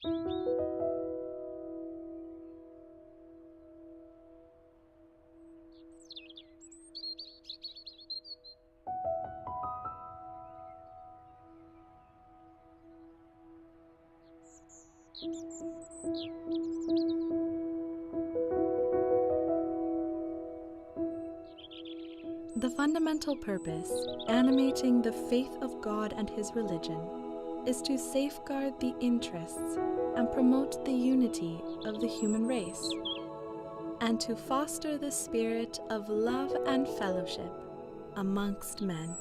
The fundamental purpose animating the faith of God and His religion is to safeguard the interests and promote the unity of the human race, and to foster the spirit of love and fellowship amongst men.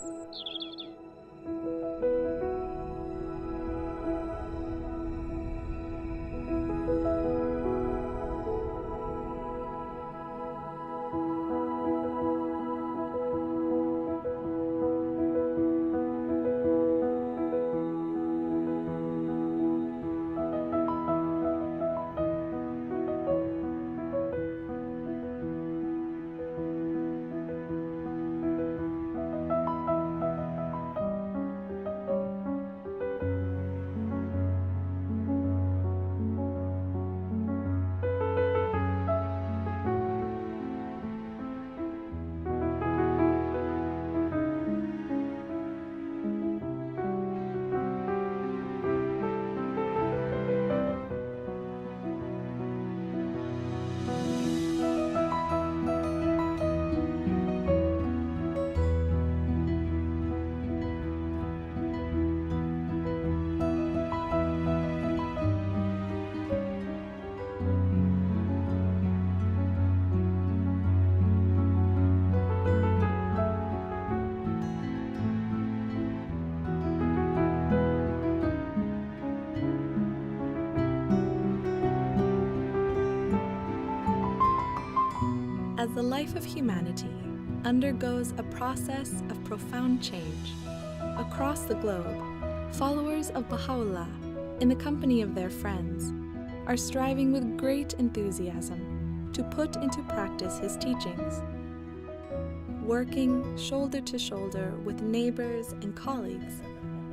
As the life of humanity undergoes a process of profound change, across the globe, followers of Bahá'u'lláh, in the company of their friends, are striving with great enthusiasm to put into practice his teachings. Working shoulder to shoulder with neighbors and colleagues,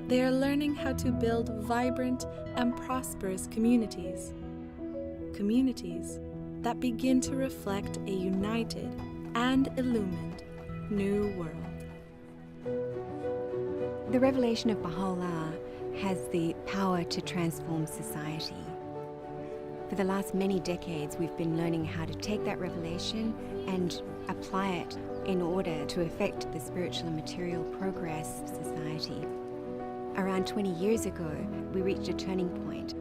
they are learning how to build vibrant and prosperous communities. Communities that begin to reflect a united and illumined new world. The revelation of Bahá'u'lláh has the power to transform society. For the last many decades, we've been learning how to take that revelation and apply it in order to affect the spiritual and material progress of society. Around 20 years ago, we reached a turning point.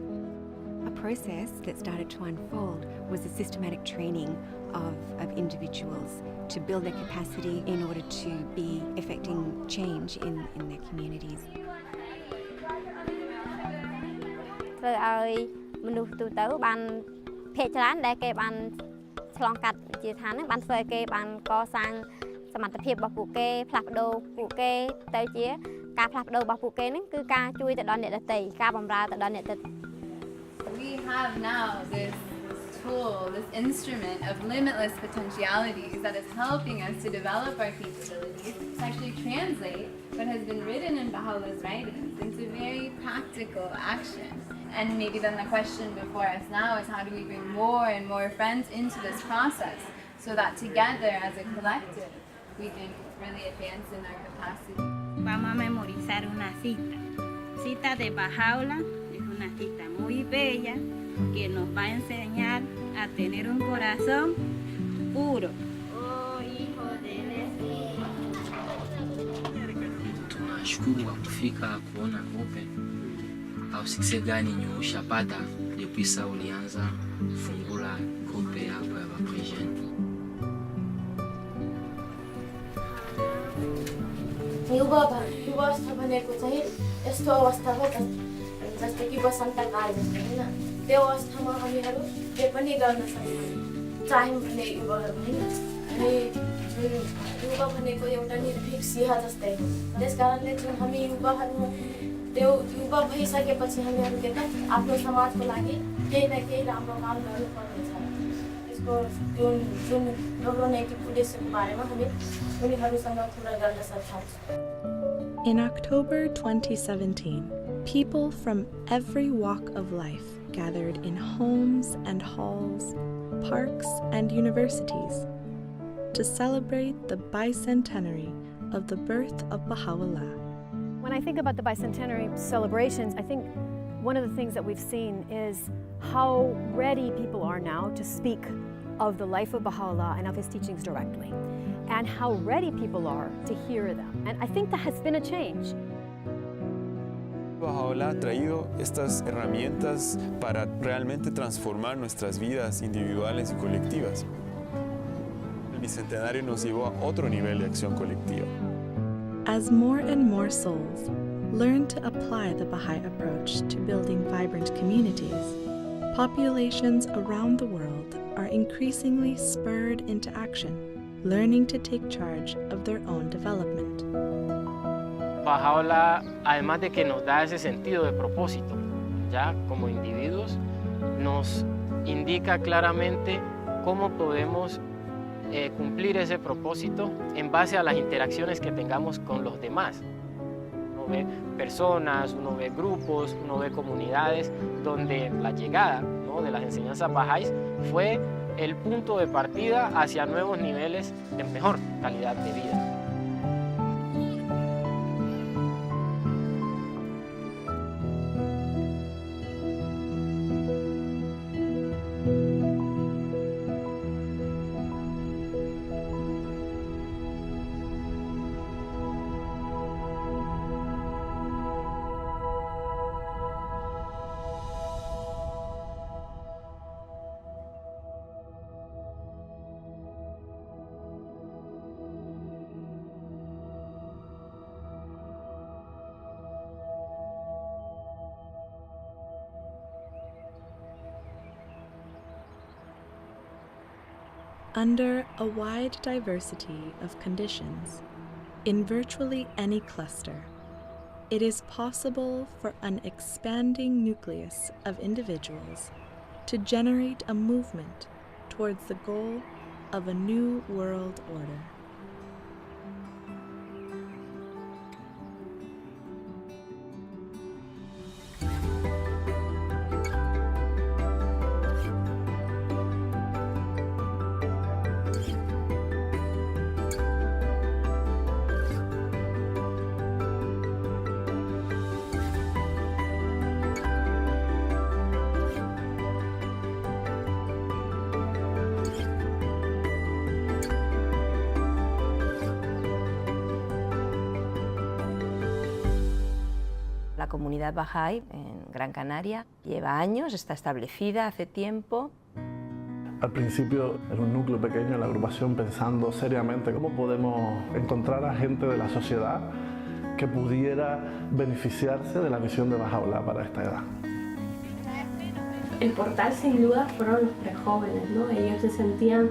A process that started to unfold was a systematic training of individuals to build their capacity in order to be effecting change in their communities. ធ្វើឲ្យមនុស្សទូទៅបានភាគច្រើនដែលគេបានឆ្លងកាត់វិជាឋានហ្នឹងបានធ្វើឲ្យគេបានកសាងសមត្ថភាពរបស់ពួកគេផ្លាស់ប្ដូរពួកគេទៅជាការផ្លាស់ប្ដូររបស់ពួកគេហ្នឹងគឺការជួយទៅដល់អ្នកដទៃការបម្រើទៅដល់អ្នកដទៃ We have now this tool, this instrument of limitless potentialities that is helping us to develop our capabilities to actually translate what has been written in Baha'u'llah's writings into very practical action. And maybe then the question before us now is how do we bring more and more friends into this process so that together as a collective we can really advance in our capacity. Vamos a memorizar una cita. Cita de Bahá'u'lláh es una cita muy bella que nos va a enseñar a tener un corazón puro. Oh, hijo del Espíritu. Tunashukuru kwa kufika kuona open. Au success gani ushapata depuis ulianza fungula grupe yako ya Baha'i? युवावस्था भनेको चाहिँ यस्तो अवस्था हो जस्तो कि वसन्तकाल जस्तो हैन त्यो अवस्थामा हामीहरू जे पनि गर्न सक्छौँ चाह्यौँ भने युवाहरू हैन अनि युवा भनेको एउटा निर्भीक सिंह जस्तै हो त्यसकारणले जुन हामी युवाहरू त्यो युवा भइसकेपछि हामीहरूले त आफ्नो समाजको लागि केही न केही राम्रो काम गर्नुपर्नेछ त्यसको जुन राम्रो नैतिक उद्देश्यको बारेमा हामी उनीहरूसँग कुरा गर्न सक्छौँ. In October 2017, people from every walk of life gathered in homes and halls, parks and universities to celebrate the bicentenary of the birth of Bahá'u'lláh. When I think about the bicentenary celebrations, I think one of the things that we've seen is how ready people are now to speak of the life of Bahá'u'lláh and of his teachings directly, and how ready people are to hear them. And I think that has been a change. Bahá'u'lláh ha traído estas herramientas para realmente transformar nuestras vidas individuales y colectivas. El Bicentenario nos llevó a otro nivel de acción colectiva. As more and more souls learn to apply the Baha'i approach to building vibrant communities, populations around the world are increasingly spurred into action, learning to take charge of their own development. Bahá'u'lláh, además de que nos da ese sentido de propósito, ya como individuos, nos indica claramente cómo podemos cumplir ese propósito en base a las interacciones que tengamos con los demás. Uno ve personas, uno ve grupos, uno ve comunidades donde la llegada, ¿no?, de las enseñanzas bahá'ís fue el punto de partida hacia nuevos niveles de mejor calidad de vida. Under a wide diversity of conditions, in virtually any cluster, it is possible for an expanding nucleus of individuals to generate a movement towards the goal of a new world order. La comunidad Bahá'í en Gran Canaria lleva años, está establecida hace tiempo. Al principio era un núcleo pequeño en la agrupación pensando seriamente cómo podemos encontrar a gente de la sociedad que pudiera beneficiarse de la visión de Bahá'u'lláh para esta edad. El portal sin duda fueron los prejóvenes, ¿no? Ellos se sentían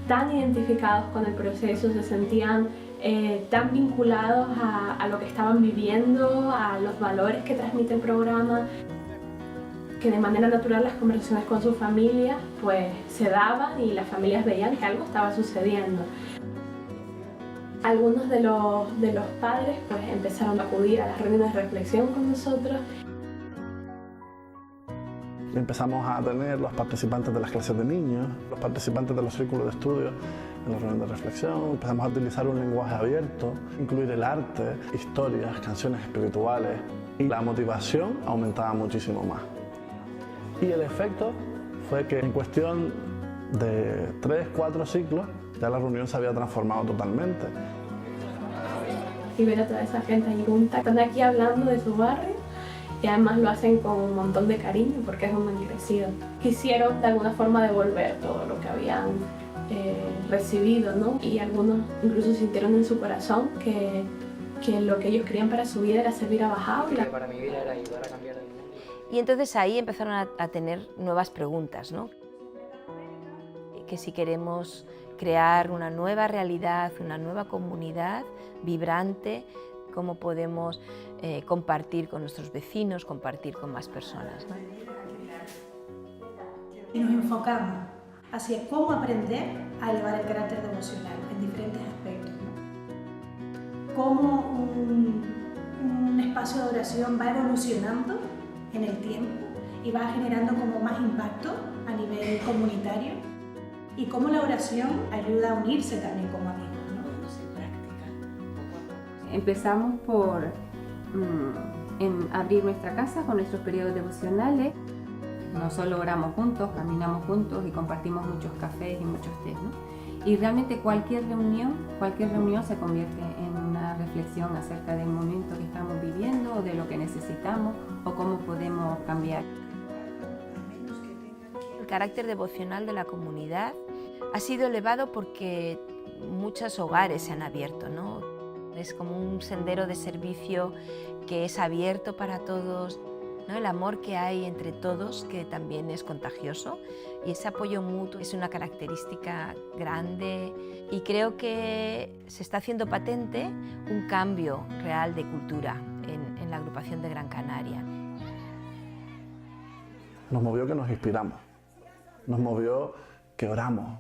tan identificados con el proceso, se sentían tan vinculados a lo que estaban viviendo, a los valores que transmite el programa, que de manera natural las conversaciones con sus familias pues se daban y las familias veían que algo estaba sucediendo. Algunos de los padres pues empezaron a acudir a las reuniones de reflexión con nosotros. Empezamos a tener los participantes de las clases de niños, los participantes de los círculos de estudio en las reuniones de reflexión. Empezamos a utilizar un lenguaje abierto, incluir el arte, historias, canciones espirituales, y la motivación aumentaba muchísimo más. Y el efecto fue que en cuestión de 3, 4 ciclos ya la reunión se había transformado totalmente. Y ver a toda esa gente ahí junta, están aquí hablando de su barrio y además lo hacen con un montón de cariño porque es donde han crecido. Quisieron de alguna forma devolver todo lo que habían recibido, ¿no? Y algunos incluso sintieron en su corazón que lo que ellos querían para su vida era servir a Bahá'u'lláh. Para mi vida era ayudar a cambiar el mundo. Y entonces ahí empezaron a tener nuevas preguntas, ¿no? Que si queremos crear una nueva realidad, una nueva comunidad vibrante, cómo podemos compartir con nuestros vecinos, compartir con más personas, ¿no? Y nos enfocamos hacia cómo aprender a elevar el carácter devocional en diferentes aspectos, ¿no? Cómo un espacio de oración va evolucionando en el tiempo y va generando como más impacto a nivel comunitario y cómo la oración ayuda a unirse también como amigos, ¿no? Empezamos por abrir nuestra casa con nuestros periodos devocionales. No solo oramos juntos, caminamos juntos y compartimos muchos cafés y muchos tés, ¿no? Y realmente cualquier reunión se convierte en una reflexión acerca del momento que estamos viviendo o de lo que necesitamos o cómo podemos cambiar. El carácter devocional de la comunidad ha sido elevado porque muchos hogares se han abierto, ¿no? Es como un sendero de servicio que es abierto para todos, ¿no? El amor que hay entre todos, que también es contagioso, y ese apoyo mutuo es una característica grande, y creo que se está haciendo patente un cambio real de cultura en la agrupación de Gran Canaria. Nos movió que nos inspiramos, nos movió que oramos.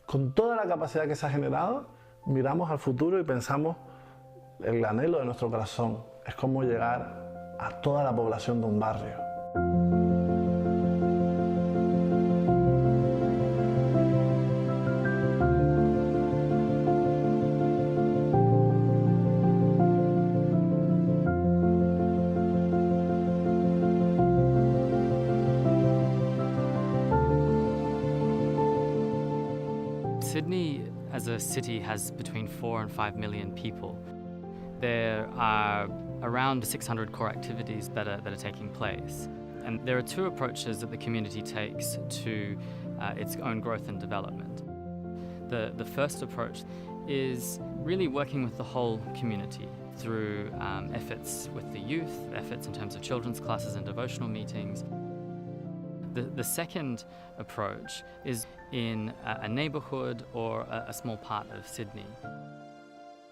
Con toda la capacidad que se ha generado, miramos al futuro y pensamos el anhelo de nuestro corazón es cómo llegar a toda la población de un barrio. Sydney as a city has between 4 and 5 million people. There are around 600 core activities that are taking place. And there are two approaches that the community takes to its own growth and development. The first approach is really working with the whole community through efforts with the youth, efforts in terms of children's classes and devotional meetings. The second approach is in a neighbourhood or a small part of Sydney.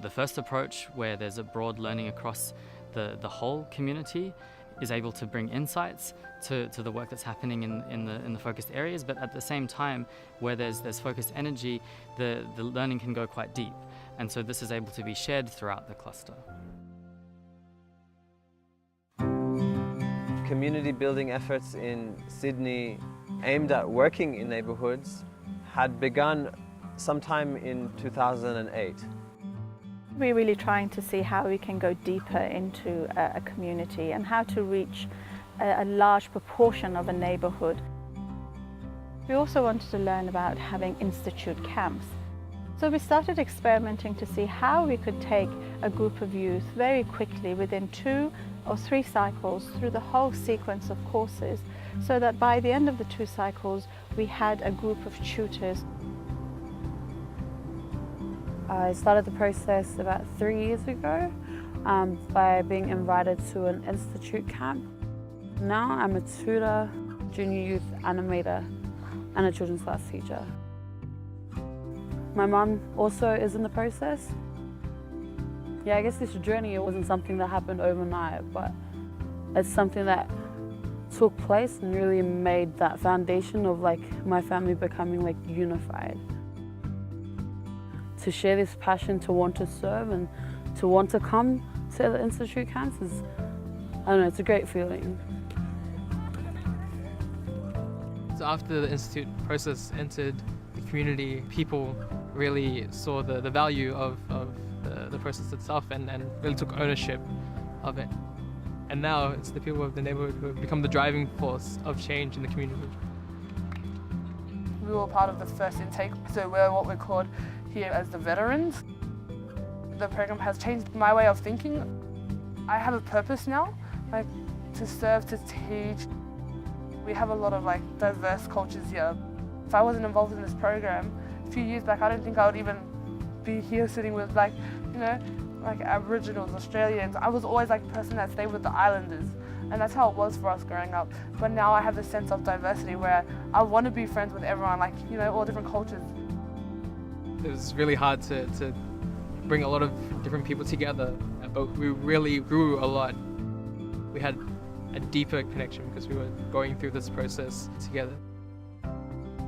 The first approach, where there's a broad learning across the whole community, is able to bring insights to the work that's happening in the focused areas, but at the same time, where there's focused energy, the learning can go quite deep. And so this is able to be shared throughout the cluster. Community building efforts in Sydney aimed at working in neighbourhoods had begun sometime in 2008. We're really trying to see how we can go deeper into a community and how to reach a large proportion of a neighbourhood. We also wanted to learn about having institute camps. So we started experimenting to see how we could take a group of youth very quickly within 2 or 3 cycles through the whole sequence of courses, so that by the end of the 2 cycles we had a group of tutors. I started the process about 3 years ago by being invited to an institute camp. Now I'm a tutor, junior youth animator and a children's class teacher. My mum also is in the process. Yeah, I guess this journey, it wasn't something that happened overnight, but it's something that took place and really made that foundation of like my family becoming like unified. To share this passion to want to serve and to want to come to the institute camps is, I don't know, it's a great feeling. So after the institute process entered the community, people really saw the value of the process itself and really took ownership of it. And now it's the people of the neighbourhood who have become the driving force of change in the community. We were part of the first intake, so we're what we're called here as the veterans. The program has changed my way of thinking. I have a purpose now, like to serve, to teach. We have a lot of like diverse cultures here. If I wasn't involved in this program a few years back, I don't think I would even be here sitting with like, you know, like Aboriginals, Australians. I was always like the person that stayed with the islanders, and that's how it was for us growing up. But now I have this sense of diversity where I want to be friends with everyone, like, you know, all different cultures. It was really hard to bring a lot of different people together, but we really grew a lot. We had a deeper connection because we were going through this process together.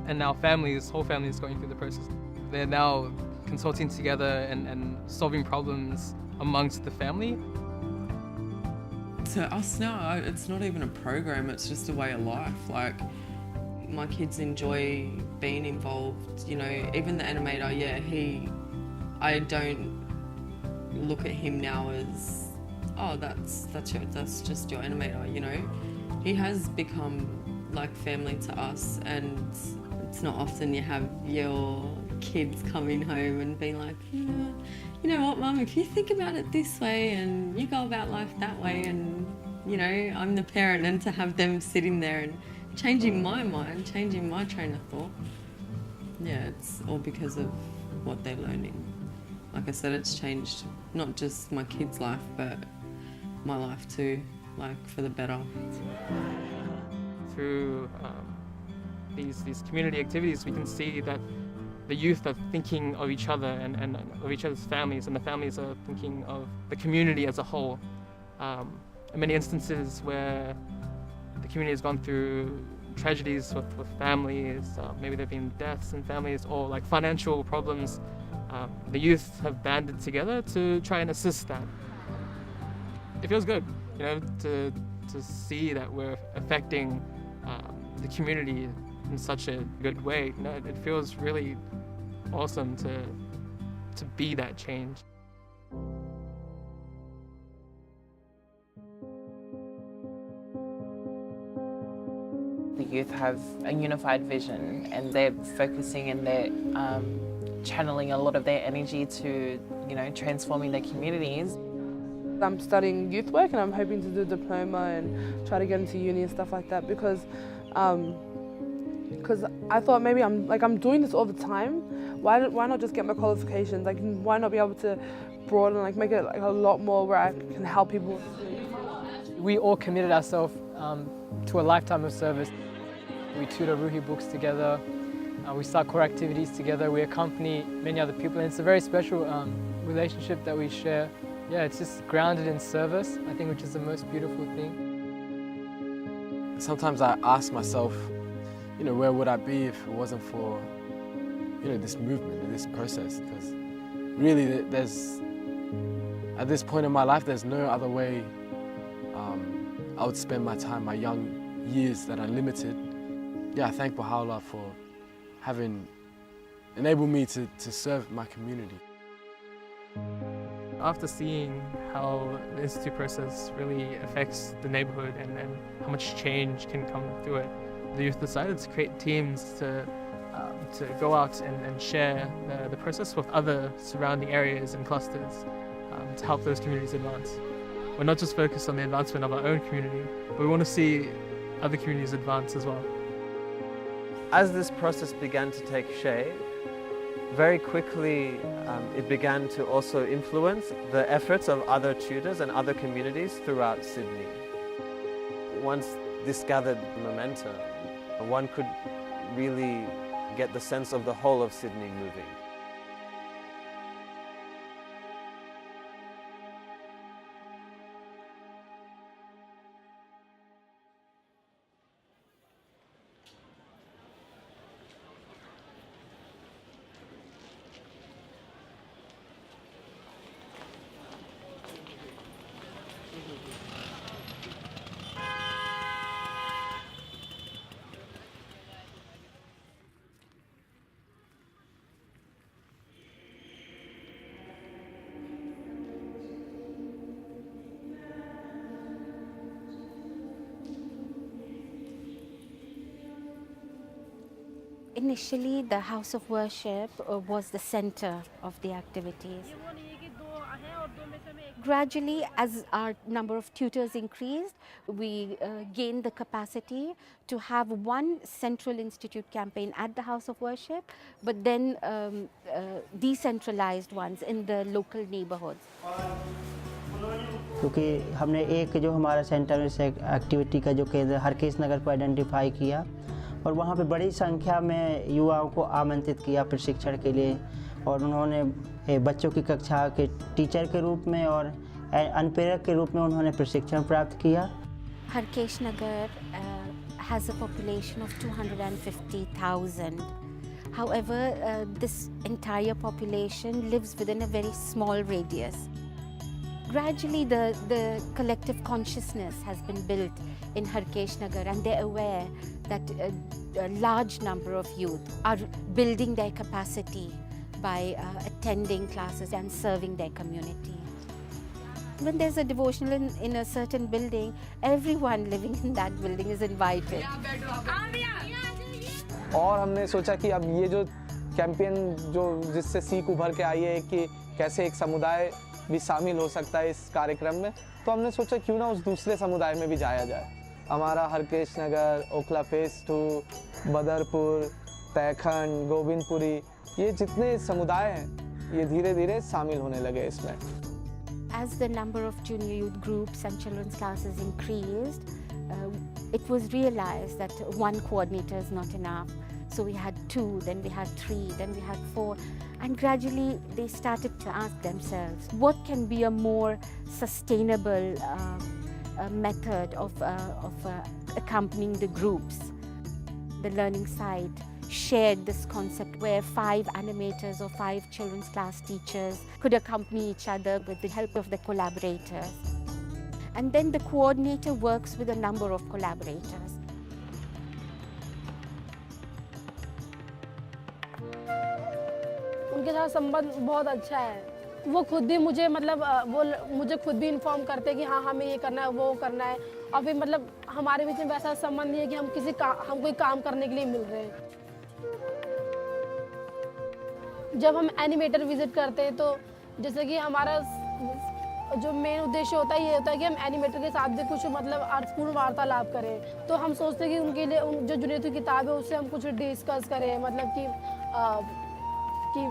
And now whole families going through the process. They're now consulting together and solving problems amongst the family. to us now, it's not even a program, it's just a way of life. Like, my kids enjoy being involved, you know, even the animator, yeah, I don't look at him now as, oh, that's just your animator, you know. He has become like family to us, and it's not often you have your kids coming home and being like, yeah, you know what, Mum, if you think about it this way and you go about life that way, and, you know, I'm the parent, and to have them sitting there and changing my mind, changing my train of thought, yeah, it's all because of what they're learning. Like I said, it's changed not just my kids' life, but my life too, like for the better. Through these community activities, we can see that the youth are thinking of each other and of each other's families, and the families are thinking of the community as a whole. In many instances where the community has gone through tragedies with families, maybe there have been deaths in families or like financial problems, the youth have banded together to try and assist that. It feels good, you know, to see that we're affecting the community in such a good way. You know, it feels really awesome to be that change. The youth have a unified vision, and they're focusing and they're channeling a lot of their energy to, you know, transforming their communities. I'm studying youth work, and I'm hoping to do a diploma and try to get into uni and stuff like that, because I thought maybe I'm doing this all the time. Why not just get my qualifications? Like, why not be able to broaden, like make it like a lot more where I can help people? We all committed ourselves to a lifetime of service. We tutor Ruhi books together. We start core activities together. We accompany many other people, and it's a very special relationship that we share. Yeah, it's just grounded in service, I think, which is the most beautiful thing. Sometimes I ask myself, you know, where would I be if it wasn't for, you know, this movement and this process? Because really, at this point in my life, there's no other way I would spend my time, my young years that are limited. Yeah, I thank Bahá'u'lláh for having enabled me to serve my community. After seeing how the Institute process really affects the neighbourhood and how much change can come through it, the youth decided to create teams to go out and share the process with other surrounding areas and clusters to help those communities advance. We're not just focused on the advancement of our own community, but we want to see other communities advance as well. As this process began to take shape, very quickly it began to also influence the efforts of other tutors and other communities throughout Sydney. Once this gathered momentum, one could really get the sense of the whole of Sydney moving. Initially, the house of worship was the center of the activities. Gradually, as our number of tutors increased, we gained the capacity to have one central institute campaign at the house of worship, but then decentralized ones in the local neighbourhoods. क्योंकि हमने एक जो हमारा centre activity का जो केंद्र हरकेश नगर को identify किया और वहाँ पे बड़ी संख्या में युवाओं को आमंत्रित किया प्रशिक्षण के लिए, और उन्होंने बच्चों की कक्षा के टीचर के रूप में और अनुप्रेरक के रूप में उन्होंने प्रशिक्षण प्राप्त किया। हरकेश नगर has a population of 250,000. However, this entire population lives within a very small radius. Gradually, the collective consciousness has been built in Harkesh Nagar, and they're aware that a large number of youth are building their capacity by attending classes and serving their community. When there's a devotional in a certain building, everyone living in that building is invited. और हमने सोचा कि अब ये जो campaign जो जिससे सीख उभर के आई है कि कैसे एक समुदाय भी शामिल हो सकता है इस कार्यक्रम में, तो हमने सोचा क्यों ना उस दूसरे समुदाय में भी जाया जाए। हमारा हरकेश नगर, ओखला फेस 2, बदरपुर, तैखंड, गोविंदपुरी, ये जितने समुदाय हैं ये धीरे धीरे शामिल होने लगे इसमें। As the number of junior youth groups and children's classes increased, it was realized that one coordinator is not enough. So we had 2, then we had 3, then we had 4, and gradually they started to ask themselves, what can be a more sustainable method of accompanying the groups? The learning site shared this concept where 5 animators or 5 children's class teachers could accompany each other with the help of the collaborators. And then the coordinator works with a number of collaborators. उनके साथ संबंध बहुत अच्छा है। वो खुद भी मुझे वो मुझे खुद भी इन्फॉर्म करते हैं कि हाँ हमें ये करना है, वो करना है, और फिर हमारे बीच में वैसा संबंध नहीं है कि हम कोई काम करने के लिए मिल रहे हैं। जब हम एनिमेटर विजिट करते हैं तो जैसे कि हमारा जो मेन उद्देश्य होता है ये होता है कि हम एनिमेटर के साथ भी कुछ अर्थपूर्ण वार्तालाप करें। तो हम सोचते हैं कि उनके लिए जो जुनियर की किताब है उससे हम कुछ डिस्कस करें, कि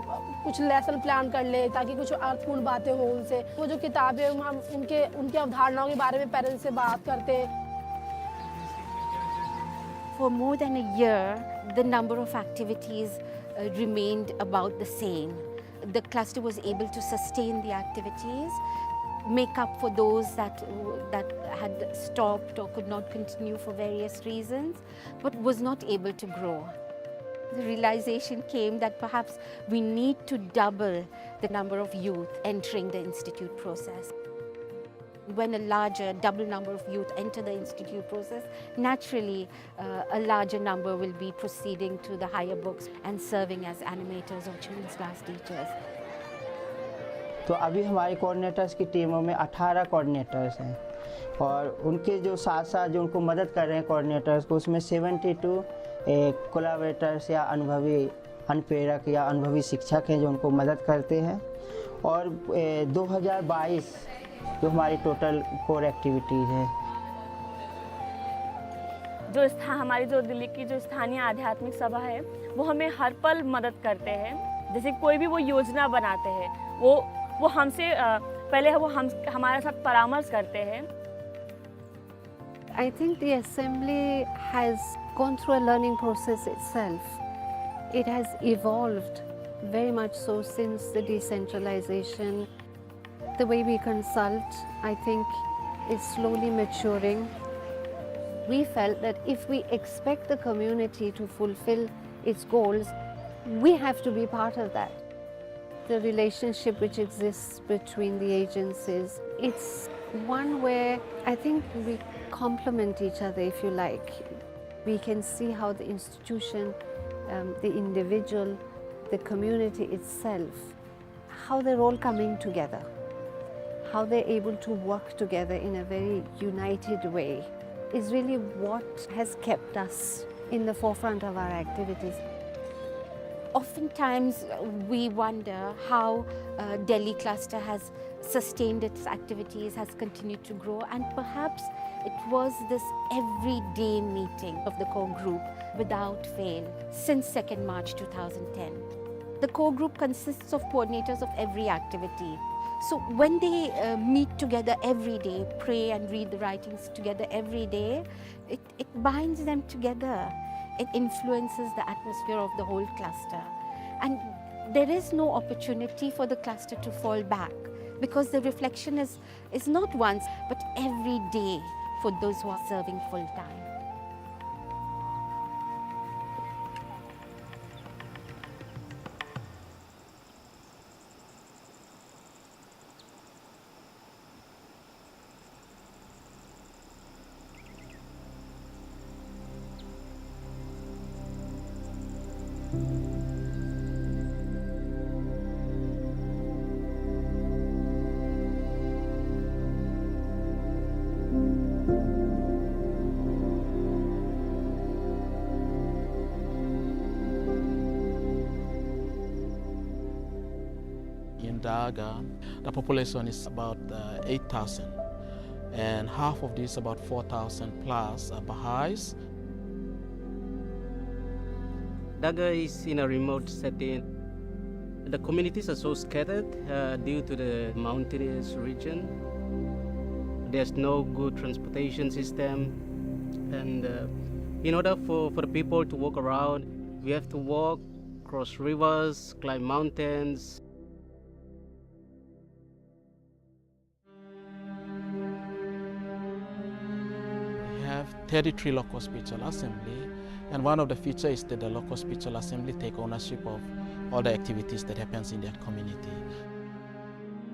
कुछ लेसन प्लान कर ले ताकि कुछ अर्थपूर्ण बातें हो उनसे। वो जो किताब है हम उनके अवधारणाओं के बारे में पेरेंट्स से बात करते हैं। For more than a year, the number of activities remained about the same. The cluster was able to sustain the activities, make up for those that had stopped or could not continue for various reasons, but was not able to grow. The realization came that perhaps we need to double the number of youth entering the institute process. When a larger, double number of youth enter the institute process, naturally a larger number will be proceeding to the higher books and serving as animators or children's class teachers. तो अभी हमारे coordinators की टीमों में 18 coordinators हैं और उनके जो साथ साथ जो उनको मदद कर रहे हैं कोऑर्डिनेटर्स को, उसमें 72 कोलैबोरेटर्स या अनुभवी अनुप्रेरक या अनुभवी शिक्षक हैं जो उनको मदद करते हैं। और 2022 जो हमारी टोटल कोर एक्टिविटीज़ है। हमारी जो दिल्ली की जो स्थानीय आध्यात्मिक सभा है वो हमें हर पल मदद करते हैं। जैसे कोई भी वो योजना बनाते हैं वो हमसे पहले वो हमारे साथ परामर्श करते हैं। I think the assembly has gone through a learning process itself. It has evolved very much so since the decentralization. The way we consult, I think, is slowly maturing. We felt that if we expect the community to fulfill its goals, we have to be part of that. The relationship which exists between the agencies, it's one where I think we complement each other, if you like. We can see how the institution, the individual, the community itself, how they're all coming together, how they're able to work together in a very united way is really what has kept us in the forefront of our activities. Oftentimes we wonder how Delhi cluster has sustained its activities, has continued to grow, and perhaps it was this everyday meeting of the core group without fail since 2nd March 2010. The core group consists of coordinators of every activity. So when they meet together every day, pray and read the writings together every day, it binds them together. It influences the atmosphere of the whole cluster. And there is no opportunity for the cluster to fall back because the reflection is not once, but every day for those who are serving full time. In Daga, the population is about 8,000, and half of this, about 4,000 plus, are Baha'is. Daga is in a remote setting. The communities are so scattered due to the mountainous region. There's no good transportation system, and in order for the people to walk around, we have to walk, cross rivers, climb mountains. We have 33 local spiritual assembly, and one of the features is that the local spiritual assembly take ownership of all the activities that happens in that community.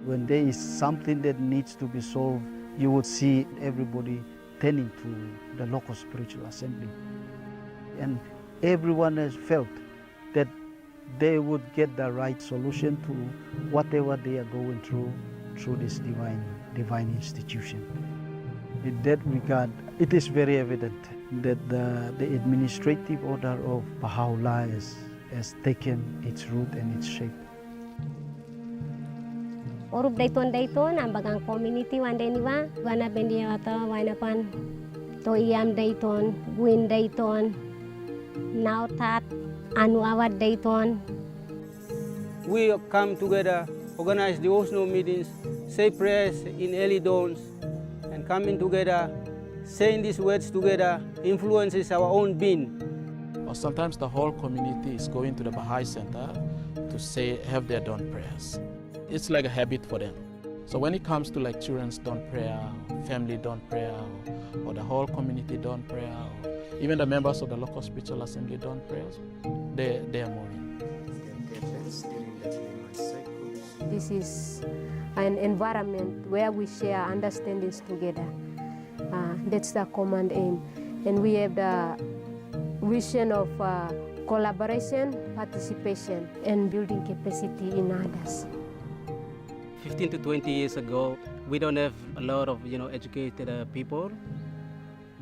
When there is something that needs to be solved, you would see everybody turning to the local spiritual assembly. And everyone has felt that they would get the right solution to whatever they are going through this divine institution. In that regard, it is very evident that the administrative order of Bahá'u'lláh has taken its root and its shape. Orup dayton ang bagang community wan deniwa wana bendia ata wana pan to iam dayton guin dayton now tat anu awat dayton. We come together, organize devotional meetings, say prayers in early dawns, and coming together, saying these words together influences our own being. Or sometimes the whole community is going to the Baha'i center to have their dawn prayers. It's like a habit for them. So when it comes to like children's dawn prayer, family dawn prayer, or the whole community dawn prayer, or even the members of the local spiritual assembly dawn prayers, they are moving. This is an environment where we share understandings together. That's the common aim. And we have the vision of collaboration, participation, and building capacity in others. 15 to 20 years ago, we don't have a lot of educated people,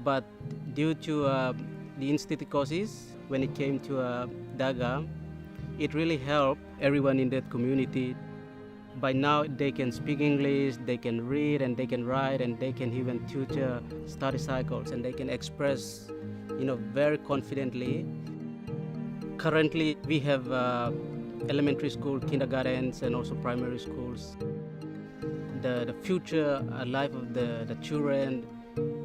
but due to the institute courses, when it came to Daga, it really helped everyone in that community. By now, they can speak English, they can read, and they can write, and they can even tutor study cycles, and they can express, very confidently. Currently, we have elementary school, kindergartens, and also primary schools. The future life of the children,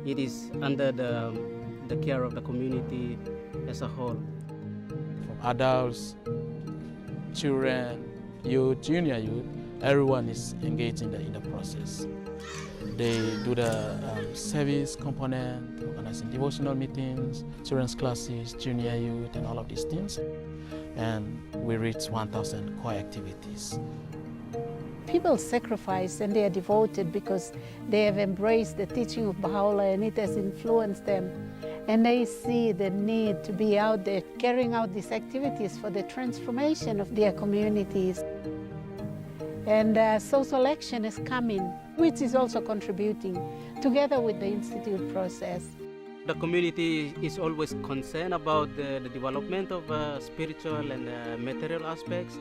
it is under the care of the community as a whole. From adults, children, youth, junior youth, everyone is engaged in the process. They do the service component, organizing devotional meetings, children's classes, junior youth, and all of these things. And we reach 1,000 core activities. People sacrifice and they are devoted because they have embraced the teaching of Baha'u'lláh and it has influenced them. And they see the need to be out there carrying out these activities for the transformation of their communities. And social action is coming, which is also contributing together with the institute process. The community is always concerned about the development of spiritual and material aspects.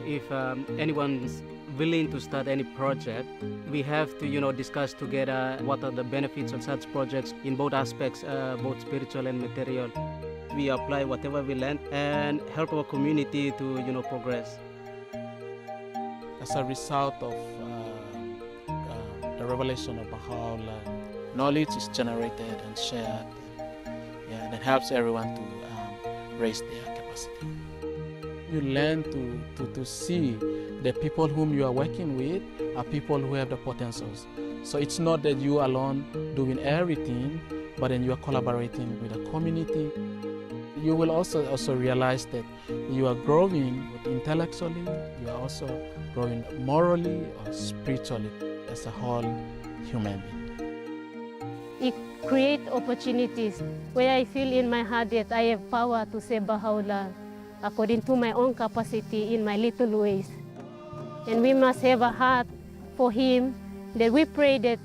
If anyone's willing to start any project, we have to discuss together what are the benefits of such projects in both aspects, both spiritual and material. We apply whatever we learn and help our community to progress. As a result of the revelation of Baha'u'lláh, knowledge is generated and shared, and it helps everyone to raise their capacity. You learn to see the people whom you are working with are people who have the potentials. So it's not that you alone doing everything, but then you are collaborating with the community. You will also realize that you are growing intellectually, you are also growing morally or spiritually as a whole human being. It creates opportunities where I feel in my heart that I have power to say Bahá'u'lláh according to my own capacity in my little ways. And we must have a heart for him, that we pray that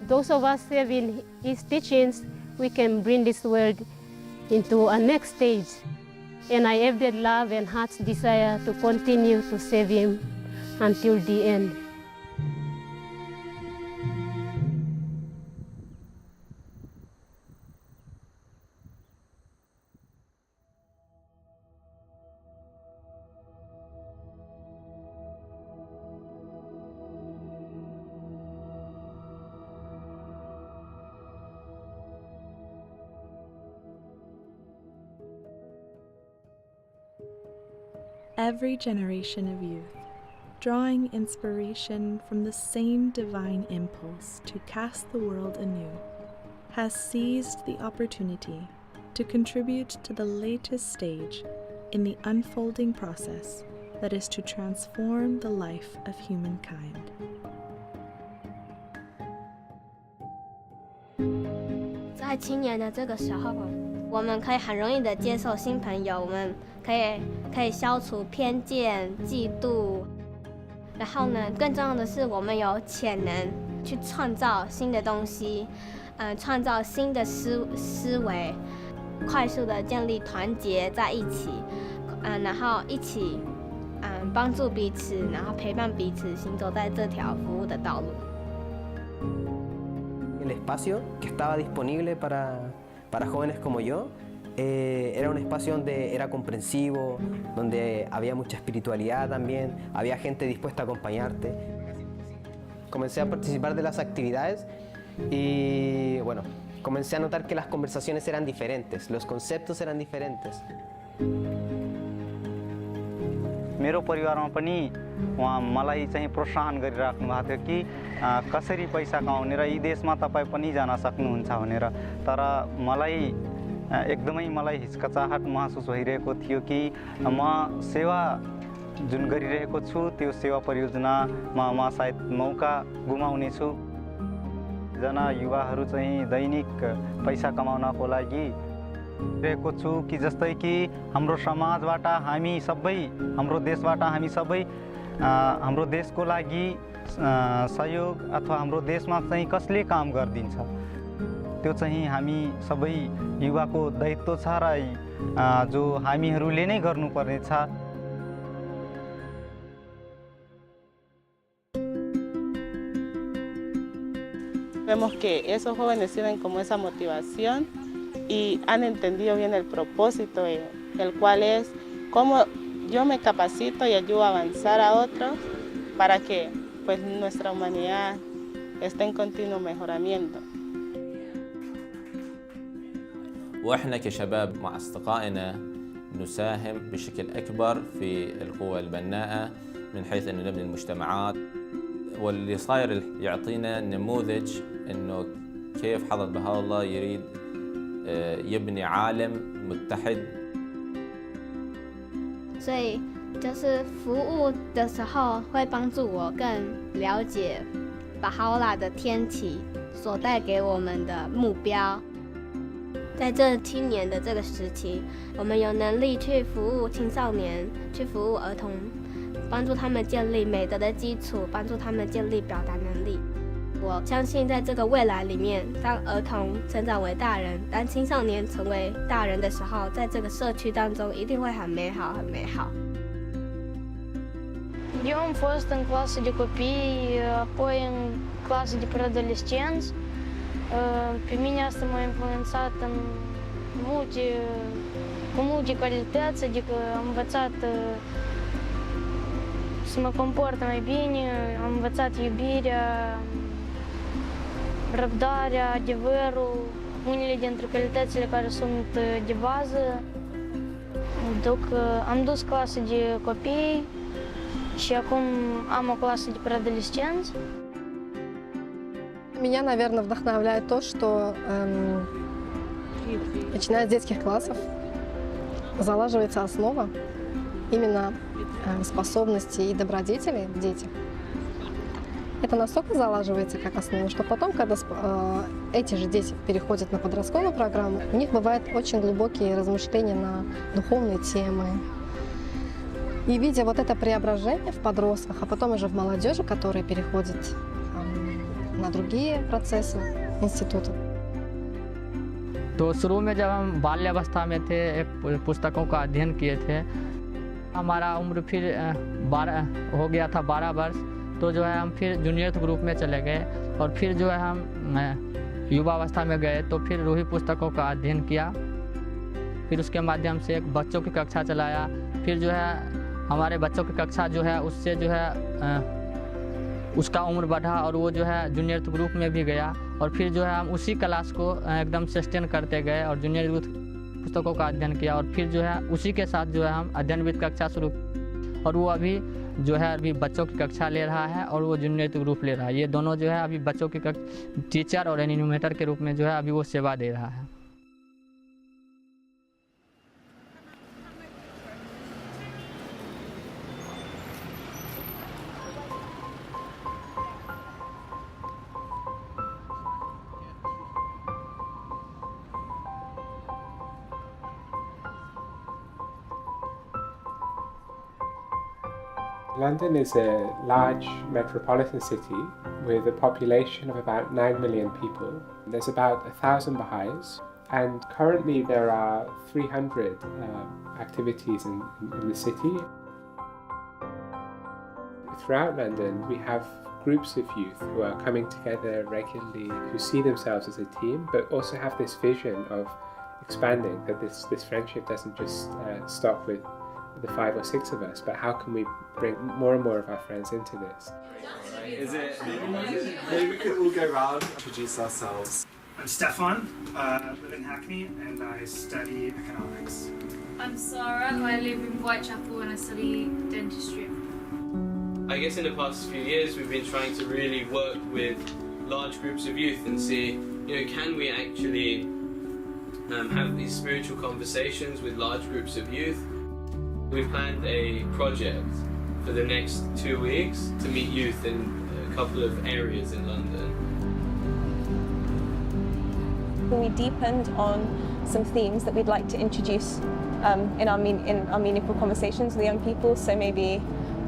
those of us serving his teachings, we can bring this world into a next stage. And I have that love and heart's desire to continue to serve him until the end. Every generation of youth, drawing inspiration from the same divine impulse to cast the world anew, has seized the opportunity to contribute to the latest stage in the unfolding process that is to transform the life of humankind. 在青年的这个时候，我们可以很容易的接受新朋友，我们可以消除偏见、嫉妒。然后呢，更重要的是，我们有潜能去创造新的东西，创造新的思维，快速的建立团结在一起，然后一起帮助彼此，然后陪伴彼此，行走在这条服务的道路。El espacio que estaba disponible para jóvenes como yo era un espacio donde era comprensivo, donde había mucha espiritualidad también, había gente dispuesta a acompañarte. Comencé a participar de las actividades y bueno, comencé a notar que las conversaciones eran diferentes, los conceptos eran diferentes. मेरो परिवारमा पनि उहाँ मलाई चाहिँ प्रोत्साहन गरिराख्नु भएको थियो कि कसरी पैसा कमाउने र यी देशमा तपाईँ पनि जान सक्नुहुन्छ भनेर तर मलाई हिचकिचाहट महसुस भइरहेको थियो कि म सेवा जुन गरिरहेको छु त्यो सेवा परियोजनामा म सायद मौका गुमाउने छु जना युवाहरू चाहिँ दैनिक पैसा कमाउनको लागि रहेको छु कि जस्तै कि हाम्रो समाजबाट हामी सबै हाम्रो देशबाट हामी सबै हाम्रो देशको लागि सहयोग अथवा हाम्रो देशमा चाहिँ कसले काम गर्दिन्छ त्यो चाहिँ हामी सबै युवाको दायित्व छ र जो हामीहरूले नै गर्नुपर्ने छ Vemos que esos jóvenes tienen como esa motivación y han entendido bien el propósito, el cual es cómo yo me capacito y ayudo a avanzar a otros para que pues, nuestra humanidad esté en continuo mejoramiento. وإحنا كشباب مع أصدقائنا نساهم بشكل أكبر في القوى البناءة من حيث أنه نبني المجتمعات واللي صاير يعطينا نموذج أنه كيف حضرة بهاء الله يريد يبني عالم متحد. 所以就是服务的时候会帮助我更了解Bahá'u'lláh的天启所带给我们的目标。在这青年的这个时期，我们有能力去服务青少年，去服务儿童，帮助他们建立美德的基础，帮助他们建立表达能力。我相信在这个未来里面，当儿童成长为大人，当青少年成为大人的时候，在这个社区当中一定会很美好，很美好。 Eu am fost în clasă de copii, apoi în clasă de preadolescenți. Pe mine asta m-a influențat cu multe calități, adică am învățat să mă comport mai bine, am învățat iubirea, răbdarea, adevărul, unele dintre calitățile care sunt de bază. Am dus clasă de copii și acum am o clasă de preadolescenți. Меня, наверное, вдохновляет то, что начиная с детских классов залаживается основа именно способностей и добродетелей в детях. Это настолько залаживается как основа, что потом, когда эти же дети переходят на подростковую программу, у них бывают очень глубокие размышления на духовные темы. И видя вот это преображение в подростках, а потом уже в молодежи, которые переходят на другие процессы института. तो शुरू में जब हम बाल्यावस्था में थे एक पुस्तकों का अध्ययन किए थे, हमारा उम्र फिर 12 हो गया था, 12 वर्ष, तो जो है हम फिर जूनियर ग्रुप में चले गए और फिर जो है हम युवावस्था में गए तो फिर रूही पुस्तकों का अध्ययन किया। फिर उसके माध्यम से एक बच्चों की कक्षा चलाया, फिर जो है हमारे बच्चों की कक्षा जो है उससे जो है उसका उम्र बढ़ा और वो जो है जूनियर ग्रुप में भी गया और फिर जो है हम उसी क्लास को एकदम सस्टेन करते गए और जूनियर ग्रुप पुस्तकों का अध्ययन किया और फिर जो है उसी के साथ जो है हम अध्ययनविद कक्षा शुरू और वो अभी जो है अभी बच्चों की कक्षा ले रहा है और वो जूनियर ग्रुप ले रहा है। ये दोनों जो है अभी बच्चों की टीचर और एनिमेटर के रूप में जो है अभी वो सेवा दे रहा है। London is a large metropolitan city with a population of about 9 million people. There's about 1,000 Baha'is, and currently there are 300 activities in the city. Throughout London, we have groups of youth who are coming together regularly, who see themselves as a team, but also have this vision of expanding, that this friendship doesn't just stop with the 5 or 6 of us, but how can we bring more and more of our friends into this? Maybe we could all go around and introduce ourselves. I'm Stefan, I live in Hackney and I study economics. I'm Sarah, I live in Whitechapel and I study dentistry. I guess in the past few years we've been trying to really work with large groups of youth and see, can we actually have these spiritual conversations with large groups of youth. We've planned a project for the next 2 weeks to meet youth in a couple of areas in London. We deepened on some themes that we'd like to introduce in our meaningful conversations with young people. So maybe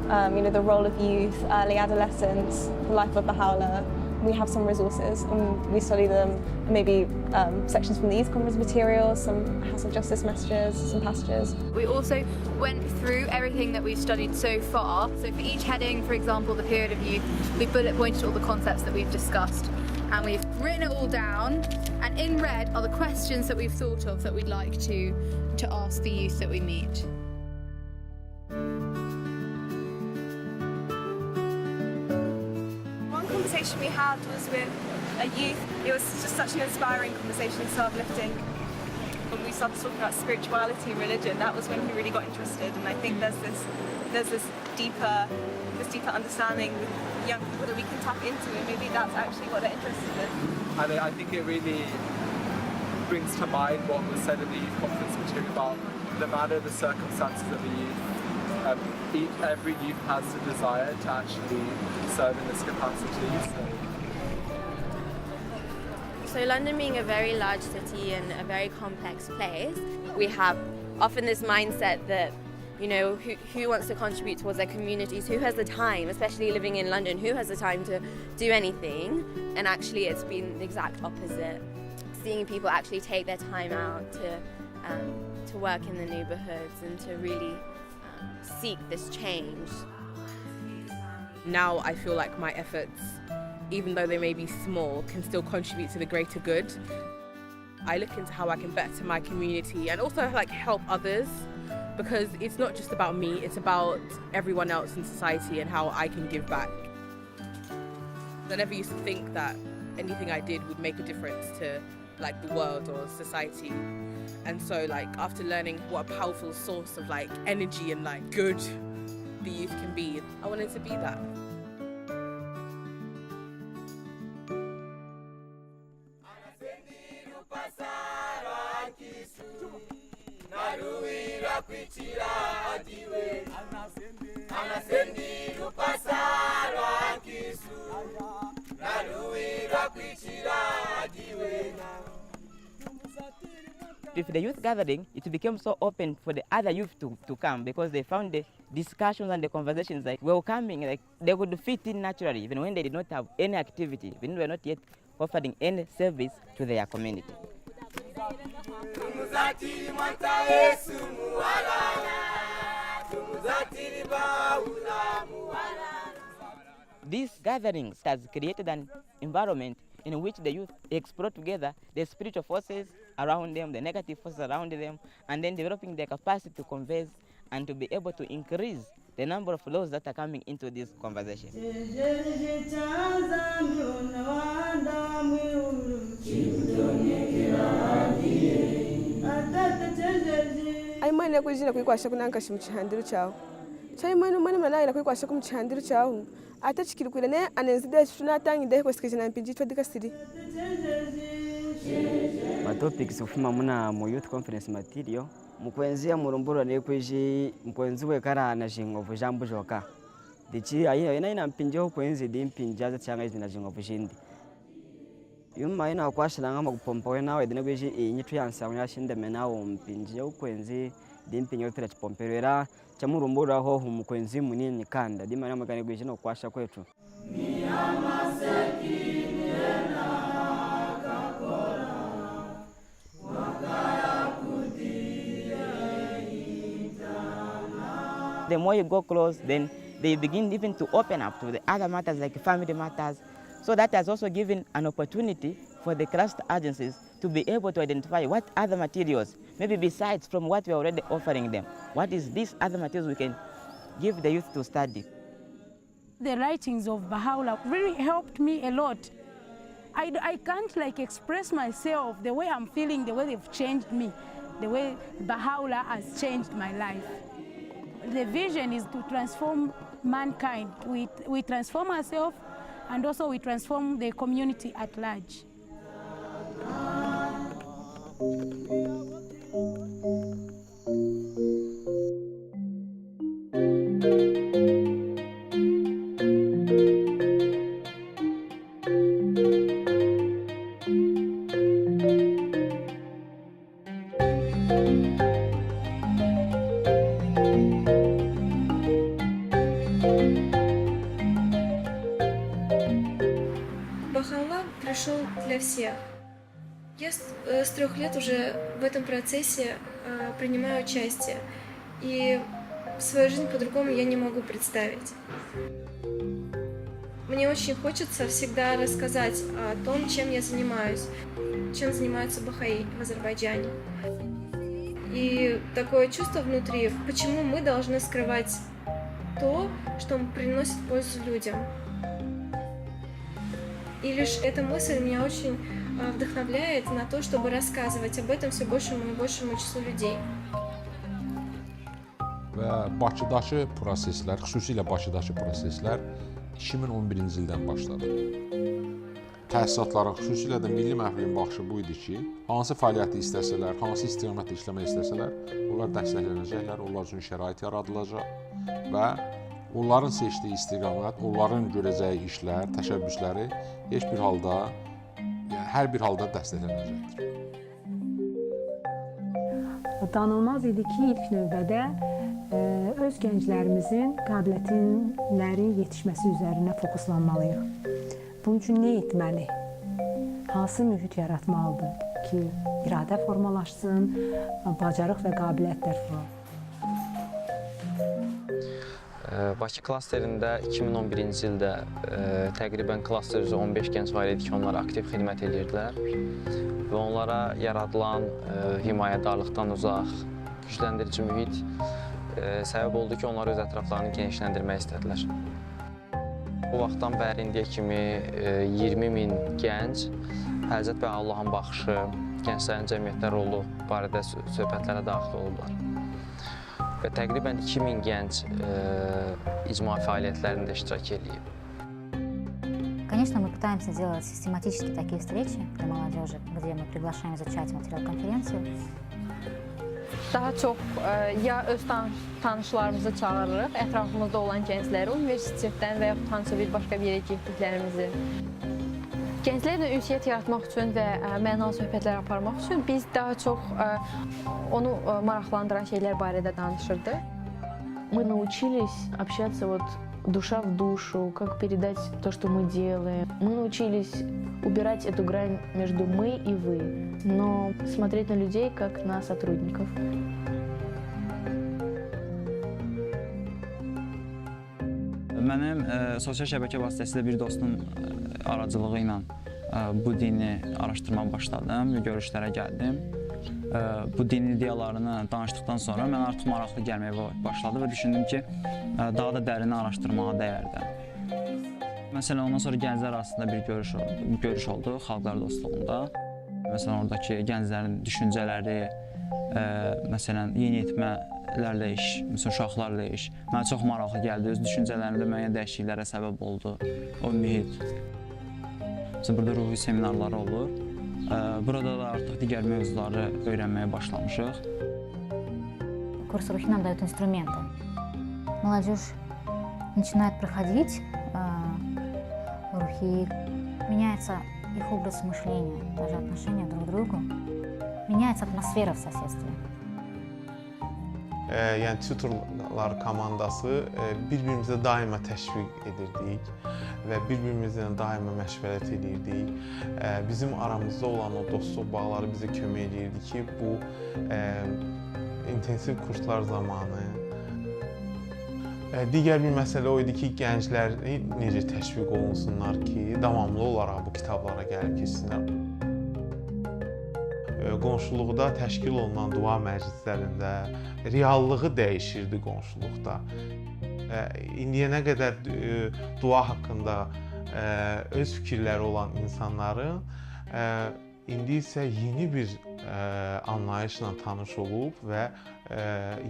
the role of youth, early adolescence, the life of Bahá'u'lláh. We have some resources and we study them, maybe sections from the Youth Conference materials, some House of Justice messages, some passages. We also went through everything that we've studied so far. So for each heading, for example, the period of youth, we bullet pointed all the concepts that we've discussed and we've written it all down, and in red are the questions that we've thought of that we'd like to ask the youth that we meet. Conversation we had was with a youth. It was just such an inspiring conversation, so uplifting. When we started talking about spirituality and religion, that was when we really got interested. And I think there's this deeper understanding with young people that we can tap into, and maybe that's actually what they're interested in. And I think it really brings to mind what was said in the Youth Conference material about no matter the circumstances of the youth, every youth has the desire to actually serve in this capacity. So London being a very large city and a very complex place, we have often this mindset that, who wants to contribute towards their communities, who has the time, especially living in London, who has the time to do anything? And actually it's been the exact opposite. Seeing people actually take their time out to work in the neighbourhoods and to really seek this change. Now I feel like my efforts, even though they may be small, can still contribute to the greater good. I look into how I can better my community and also help others, because it's not just about me, it's about everyone else in society and how I can give back. I never used to think that anything I did would make a difference to the world or society. And so after learning what a powerful source of energy and good the youth can be, I wanted to be that. with the youth gathering, it became so open for the other youth to come because they found the discussions and the conversations like welcoming, like they could fit in naturally even when they did not have any activity, when they were not yet offering any service to their community. These gatherings has created an environment in which the youth explore together the spiritual forces around them, the negative forces around them, and then developing their capacity to converse and to be able to increase the number of laws that are coming into this conversation. Aimana kujina kuikwasha kunankashi muchihandiro chawo. Chaimana mwana malaya kuikwasha kumuchihandiro chawo. Atachikirukira ne anenzide tunatangi kwesikizina mpinji twadikasiri. Matopics ufuma muna mu youth conference material mukwenzia murumbura ne kwiji mukwenzi we karana jingovu jambu joka. Dichi ayi ina mpinjo kwenzi dimpinja za cyanga izina jingovu jindi. Yuma ina kwashilanga magupompa we nawe dine kwiji inyitu yansa yashinde menawo mpinji ukwenzi dimpinyo tira chipomperera chamurumbura ho mukwenzi munini kanda dimana magane kwiji no kwasha kwetu. The more you go close, then they begin even to open up to the other matters like family matters. So that has also given an opportunity for the cluster agencies to be able to identify what other materials, maybe besides from what we are already offering them, what is these other materials we can give the youth to study. The writings of Bahá'u'lláh really helped me a lot. I can't express myself the way I'm feeling, the way they've changed me, the way Bahá'u'lláh has changed my life. The vision is to transform mankind. We transform ourselves and also we transform the community at large. Bahá'u'lláh пришел для всех. Я с 3 лет уже в этом процессе принимаю участие, и свою жизнь по-другому я не могу представить. Мне очень хочется всегда рассказать о том, чем я занимаюсь, чем занимаются баха'i в Азербайджане. И такое чувство внутри, почему мы должны скрывать то, что приносит пользу людям. И лишь эта мысль меня очень вдохновляет на то, чтобы рассказывать об этом все большему и большему числу людей. Və Bakıdakı proseslər, xüsusilə Bakıdakı proseslər 2011-ci ildən başladı. Təsisatların, xüsusilə də milli məhfilin baxışı bu idi ki, hansı fəaliyyəti istəsələr, hansı istiqamətdə işləmək istəsələr, onlar dəstəklənəcəklər, onlar üçün şərait yaradılacaq və onların seçdiyi istiqamət, onların görəcəyi işlər, təşəbbüsləri heç bir halda, yəni hər bir halda dəstəklənəcəkdir. Danılmaz idi ki, ilk növbədə öz gənclərimizin qabiliyyətləri yetişməsi üzərinə fokuslanmalıyıq. Bunun üçün nə etməli? Hansı mühit yaratmalıdır ki, iradə formalaşsın, bacarıq və qabiliyyətlər formalaşsın? Bakı klasterində 2011-ci ildə təqribən klaster üzrə 15 gənc var idi ki, onlar aktiv xidmət edirdilər və onlara yaradılan himayədarlıqdan uzaq, gücləndirici mühit səbəb oldu ki, onlar öz ətraflarını genişləndirmək istədilər. Bu vaxtdan bəri indiyə kimi 20.000 gənc Həzrət Bahá'u'llahın baxışı, gənclərin cəmiyyətdə rolu barədə söhbətlərə daxil olublar. Və təqribən 2000 gənc icma fəaliyyətlərində iştirak edib. Конечно, мы пытаемся делать систематически такие встречи для молодежи, где мы приглашаем изучать материал конференции. Daha çox ya öz tanışlarımızı çağırırıq, ətrafımızda olan gəncləri, universitetdən və yaxud hansısa bir başqa bir yerə getdiklərimizi. Gənclərlə ünsiyyət yaratmaq üçün və mənalı söhbətlər aparmaq üçün biz daha çox onu maraqlandıran şeylər barədə danışırdıq. Мы научились общаться вот душа в душу, как передать то, что мы делаем. Мы научились убирать эту грань между мы и вы, но смотреть на людей как на сотрудников. Mənim sosial şəbəkə vasitəsilə bir dostum aracılığı ilə bu dini araşdırmağa başladım və görüşlərə gəldim. Bu dini ideyalarını danışdıqdan sonra mən artıq maraqlı gəlməyə başladı və düşündüm ki, daha da dərin araşdırmağa dəyərdi. Məsələn, ondan sonra gənclər arasında bir görüş oldu xalqlar dostluğunda. Məsələn, oradakı gənclərin düşüncələri, məsələn, yeniyetmələrlə iş, məsələn, uşaqlarla iş mənə çox maraqlı gəldi. Öz düşüncələrimdə müəyyən dəyişikliklərə səbəb oldu o mühit. Məsələn, burada ruhi seminarları olur. Burada da artıq digər mövzuları öyrənməyə başlamışıq. Курс рухи нам дают инструменты. Молодежь начинает проходить рухи, меняется их образ мышления, даже отношения друг к другу, меняется атмосфера в соседстве. Yəni tutorlar komandası bir-birimizə daima təşviq edirdik və bir-birimizlə daima məşvərət edirdik. Bizim aramızda olan o dostluq bağları bizə kömək edirdi ki, bu intensiv kurslar zamanı digər bir məsələ o idi ki, gənclər necə təşviq olunsunlar ki, davamlı olaraq bu kitablara gəlib keçsinlər. Qonşuluqda təşkil olunan dua məclislərində reallığı dəyişirdi qonşuluqda. İndiyənə qədər dua haqqında öz fikirləri olan insanların indi isə yeni bir anlayışla tanış olub və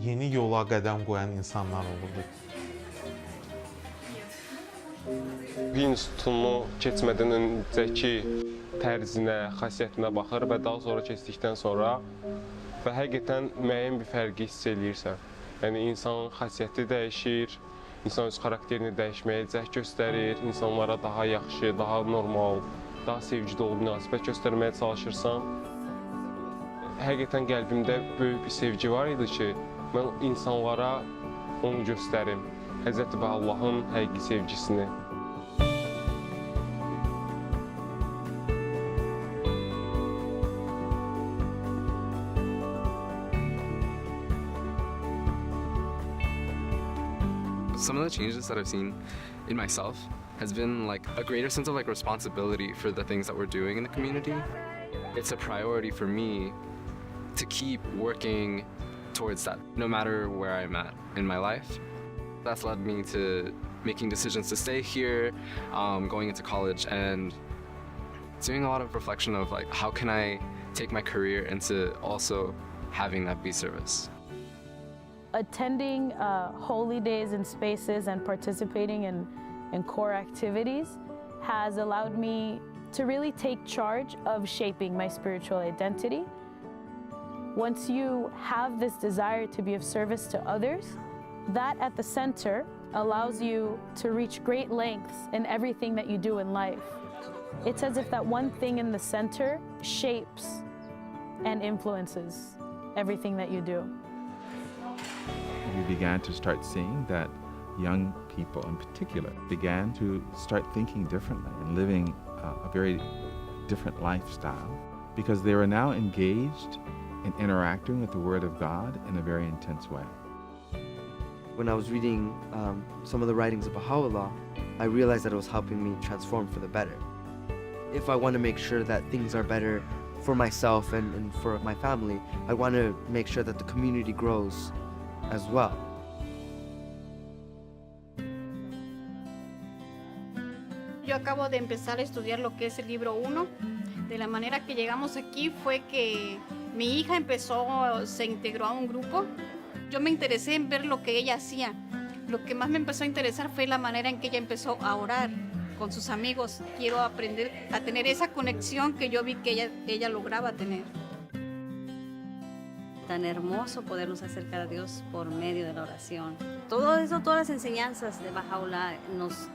yeni yola qədəm qoyan insanlar olurdu. İnstitutumu keçmədən öncəki tərzinə, xasiyyətinə baxır və daha sonra keçdikdən sonra və həqiqətən müəyyən bir fərqi hiss eləyirsən. Yəni, insanın xasiyyəti dəyişir, insan öz xarakterini dəyişməyə cəhd göstərir, insanlara daha yaxşı, daha normal, daha sevgi dolu münasibət göstərməyə çalışırsan. Həqiqətən qəlbimdə böyük bir sevgi var idi ki, mən insanlara onu göstərim, Həzrəti Bahá'u'llahın həqiqi sevgisini. Some of the changes that I've seen in myself has been like a greater sense of like responsibility for the things that we're doing in the community. It's a priority for me to keep working towards that, no matter where I'm at in my life. That's led me to making decisions to stay here, going into college, and doing a lot of reflection of like, how can I take my career into also having that be service. Attending holy days and spaces and participating in core activities has allowed me to really take charge of shaping my spiritual identity. Once you have this desire to be of service to others, that at the center allows you to reach great lengths in everything that you do in life. It's as if that one thing in the center shapes and influences everything that you do. We began to start seeing that young people in particular began to start thinking differently and living a very different lifestyle because they were now engaged in interacting with the Word of God in a very intense way. When I was reading some of the writings of Bahá'u'lláh, I realized that it was helping me transform for the better. If I want to make sure that things are better for myself and for my family, I want to make sure that the community grows as well. Yo acabo de empezar a estudiar lo que es el libro 1. De la manera que llegamos aquí fue que mi hija se integró a un grupo. Yo me interesé en ver lo que ella hacía. Lo que más me empezó a interesar fue la manera en que ella empezó a orar con sus amigos. Quiero aprender a tener esa conexión que yo vi que ella lograba tener. Tan hermoso podernos acercar a Dios por medio de la oración. Todo eso, todas las enseñanzas de Bahá'u'lláh nos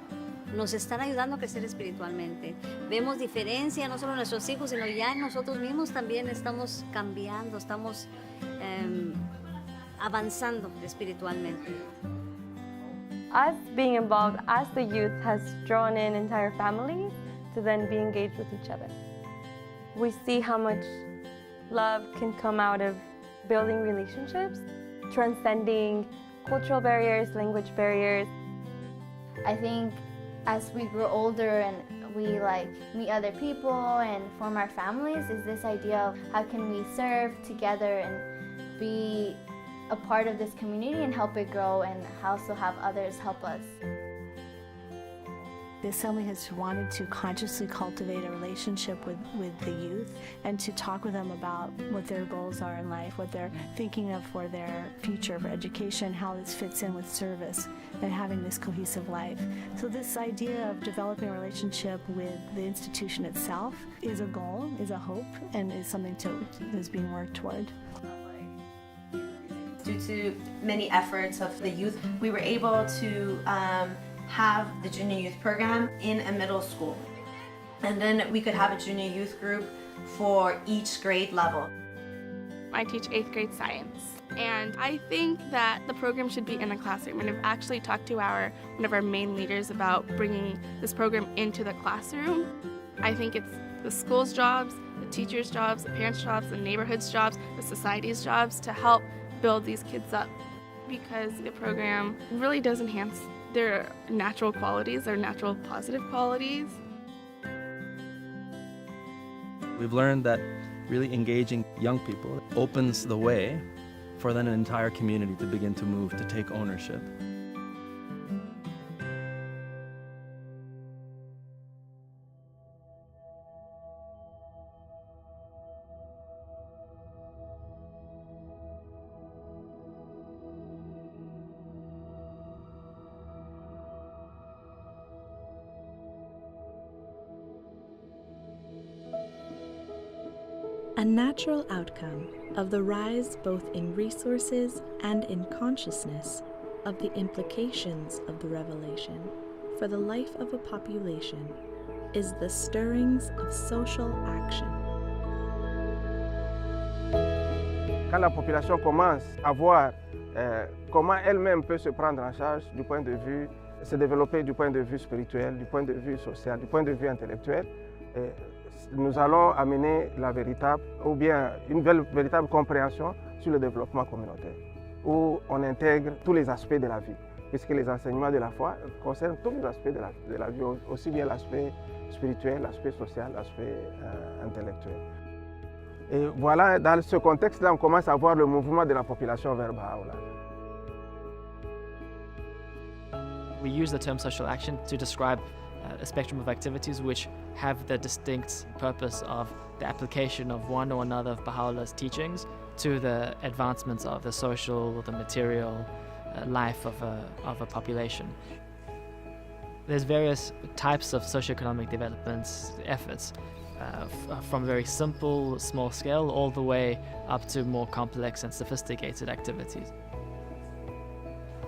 nos están ayudando a crecer espiritualmente. Vemos diferencia no solo en nuestros hijos, sino ya en nosotros mismos también estamos cambiando, estamos avanzando espiritualmente. Us being involved as the youth has drawn in entire families to then be engaged with each other. We see how much love can come out of building relationships, transcending cultural barriers, language barriers. I think as we grow older and we meet other people and form our families is this idea of how can we serve together and be a part of this community and help it grow and also have others help us. The Assembly has wanted to consciously cultivate a relationship with the youth and to talk with them about what their goals are in life, what they're thinking of for their future, for education, how this fits in with service and having this cohesive life. So this idea of developing a relationship with the institution itself is a goal, is a hope, and is something that's being worked toward. Due to many efforts of the youth, we were able to have the junior youth program in a middle school. And then we could have a junior youth group for each grade level. I teach 8th grade science, and I think that the program should be in the classroom, and I've actually talked to one of our main leaders about bringing this program into the classroom. I think it's the school's jobs, the teachers' jobs, the parents' jobs, the neighborhoods' jobs, the society's jobs to help build these kids up, because the program really does enhance their natural qualities, their natural positive qualities. We've learned that really engaging young people opens the way for then an entire community to begin to move, to take ownership. A natural outcome of the rise both in resources and in consciousness of the implications of the revelation for the life of a population is the stirrings of social action. Quand la population commence à voir comment elle-même peut se prendre en charge du point de vue, se développer du point de vue spirituel, du point de vue social, du point de vue intellectuel, nous allons amener la véritable, ou bien une véritable compréhension sur le développement communautaire, où on intègre tous les aspects de la vie, puisque les enseignements de la foi concernent tous les aspects de la vie, aussi bien l'aspect spirituel, l'aspect social, l'aspect intellectuel. Et voilà, dans ce contexte-là, on commence à voir le mouvement de la population vers Bahá'u'lláh. We use the term social action to describe a spectrum of activities which have the distinct purpose of the application of one or another of Baha'u'llah's teachings to the advancements of the social, the material life of a population. There's various types of socioeconomic development efforts, from very simple, small scale, all the way up to more complex and sophisticated activities.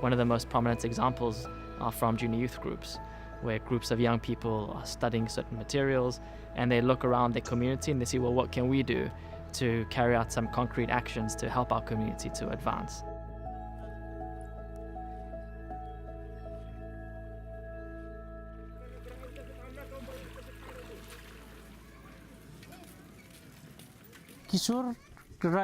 One of the most prominent examples are from junior youth groups, where groups of young people are studying certain materials and they look around their community and they see, well, what can we do to carry out some concrete actions to help our community to advance? किशोर र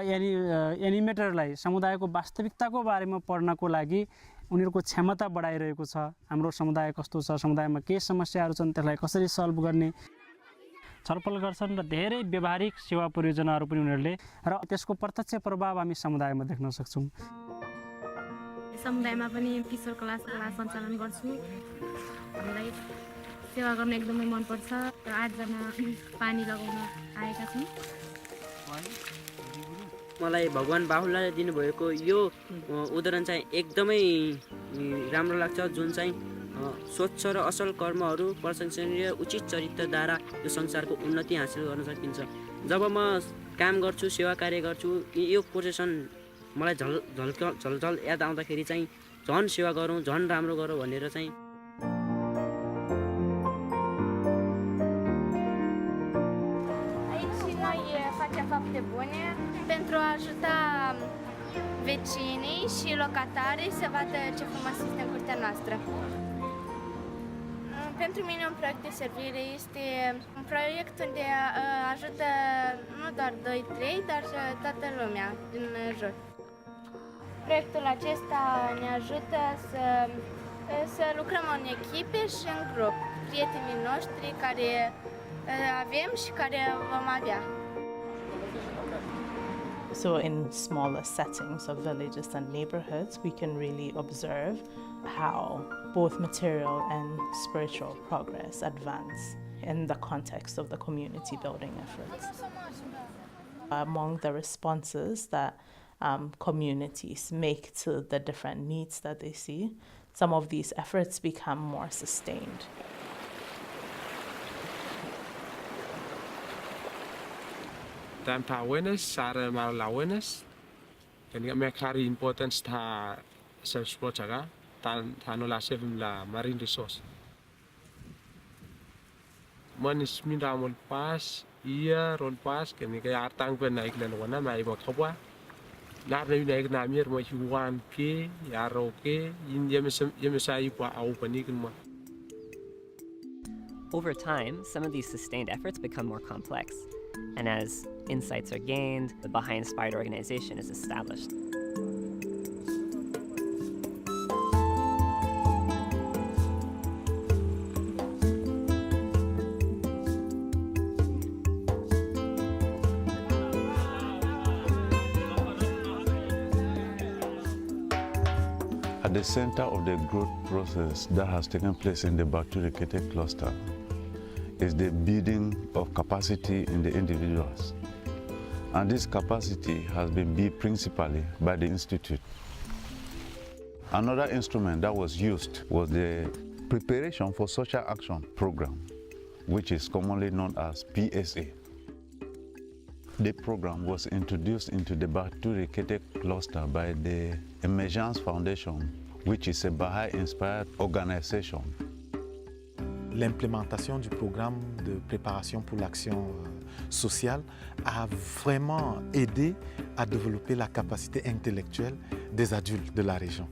एनिमेटरलाई समुदायको वास्तविकताको बारेमा पढ्नको लागि उनीहरूको क्षमता बढाइरहेको छ। हाम्रो समुदाय कस्तो छ, समुदायमा के समस्याहरू छन्, त्यसलाई कसरी सल्भ गर्ने छलफल गर्छन् र धेरै व्यवहारिक सेवा परियोजनाहरू पनि उनीहरूले र त्यसको प्रत्यक्ष प्रभाव हामी समुदायमा देख्न सक्छौँ। समुदायमा पनि किशोर क्लास सञ्चालन गर्छु। हामीलाई सेवा गर्न एकदमै मन पर्छ र 8 जना पानी लगाउन आएका छौँ। मलाई भगवान बाहुल्लाले दिनुभएको यो उदाहरण चाहिँ एकदमै राम्रो लाग्छ, जुन चाहिँ स्वच्छ र असल कर्महरू प्रशंसनीय उचित चरित्रद्वारा यो संसारको उन्नति हासिल गर्न सकिन्छ। जब म काम गर्छु, सेवा कार्य गर्छु, यो कोटेसन मलाई झलझल याद आउँदाखेरि चाहिँ झन् सेवा गरौँ, झन् राम्रो गरौँ भनेर चाहिँ fapte bune pentru a ajuta vecinii și locatarii să vadă ce frumos este în curtea noastră. Pentru mine un proiect de servire este un proiect unde ajută nu doar 2-3, dar toată lumea din jur. Proiectul acesta ne ajută să lucrăm în echipe și în grup, prietenii noștri care avem și care vom avea. So in smaller settings of villages and neighbourhoods, we can really observe how both material and spiritual progress advance in the context of the community building efforts. Among the responses that communities make to the different needs that they see, some of these efforts become more sustained. Tam ta awareness, sara mal awareness, kan me carry importance ta self support jaga, ta no la sevim la marine resource. Manis minda mon pas, ia ron pas, kan ni kaya artang pen naik lan wana mai mo khwa. La na naik na mir mo hiwan ke, yaro ke, yin yemesai pa au panikin mo. Over time, some of these sustained efforts become more complex, and as insights are gained, the Baha'i-inspired organization is established. At the center of the growth process that has taken place in the Bahá'u'lláh cluster is the building of capacity in the individuals. And this capacity has been built principally by the Institute. Another instrument that was used was the Preparation for Social Action program, which is commonly known as PSA. The program was introduced into the Bahá'u'lláh cluster by the Emergence Foundation, which is a Baha'i-inspired organization. L'implémentation du programme de préparation pour l'action sociale a vraiment aidé à développer la capacité intellectuelle des adultes de la région.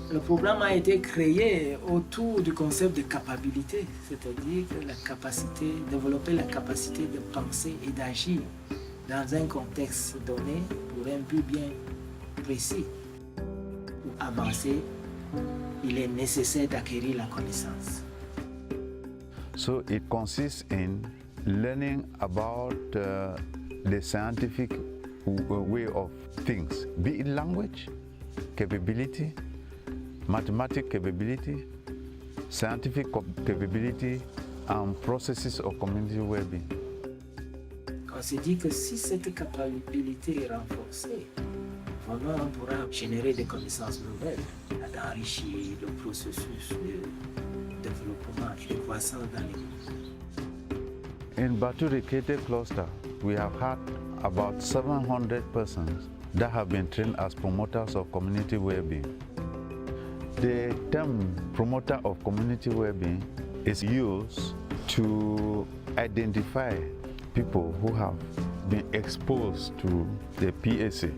Le programme a été créé autour du concept de capacité, c'est-à-dire que développer la capacité de penser et d'agir dans un contexte donné pour un but bien précis. Pour avancer, il est nécessaire d'acquérir la connaissance. So it consists in learning about the scientific way of things, be it language, capability, mathematical capability, scientific capability, and processes of community well-being. On se dit que si cette capacité est renforcée, vraiment on pourra générer des connaissances nouvelles, d'enrichir le processus de développement et de croissance dans les In Bahá'u'lláh cluster, we have had about 700 persons that have been trained as promoters of community well-being. The term promoter of community well-being is used to identify people who have been exposed to the PSA.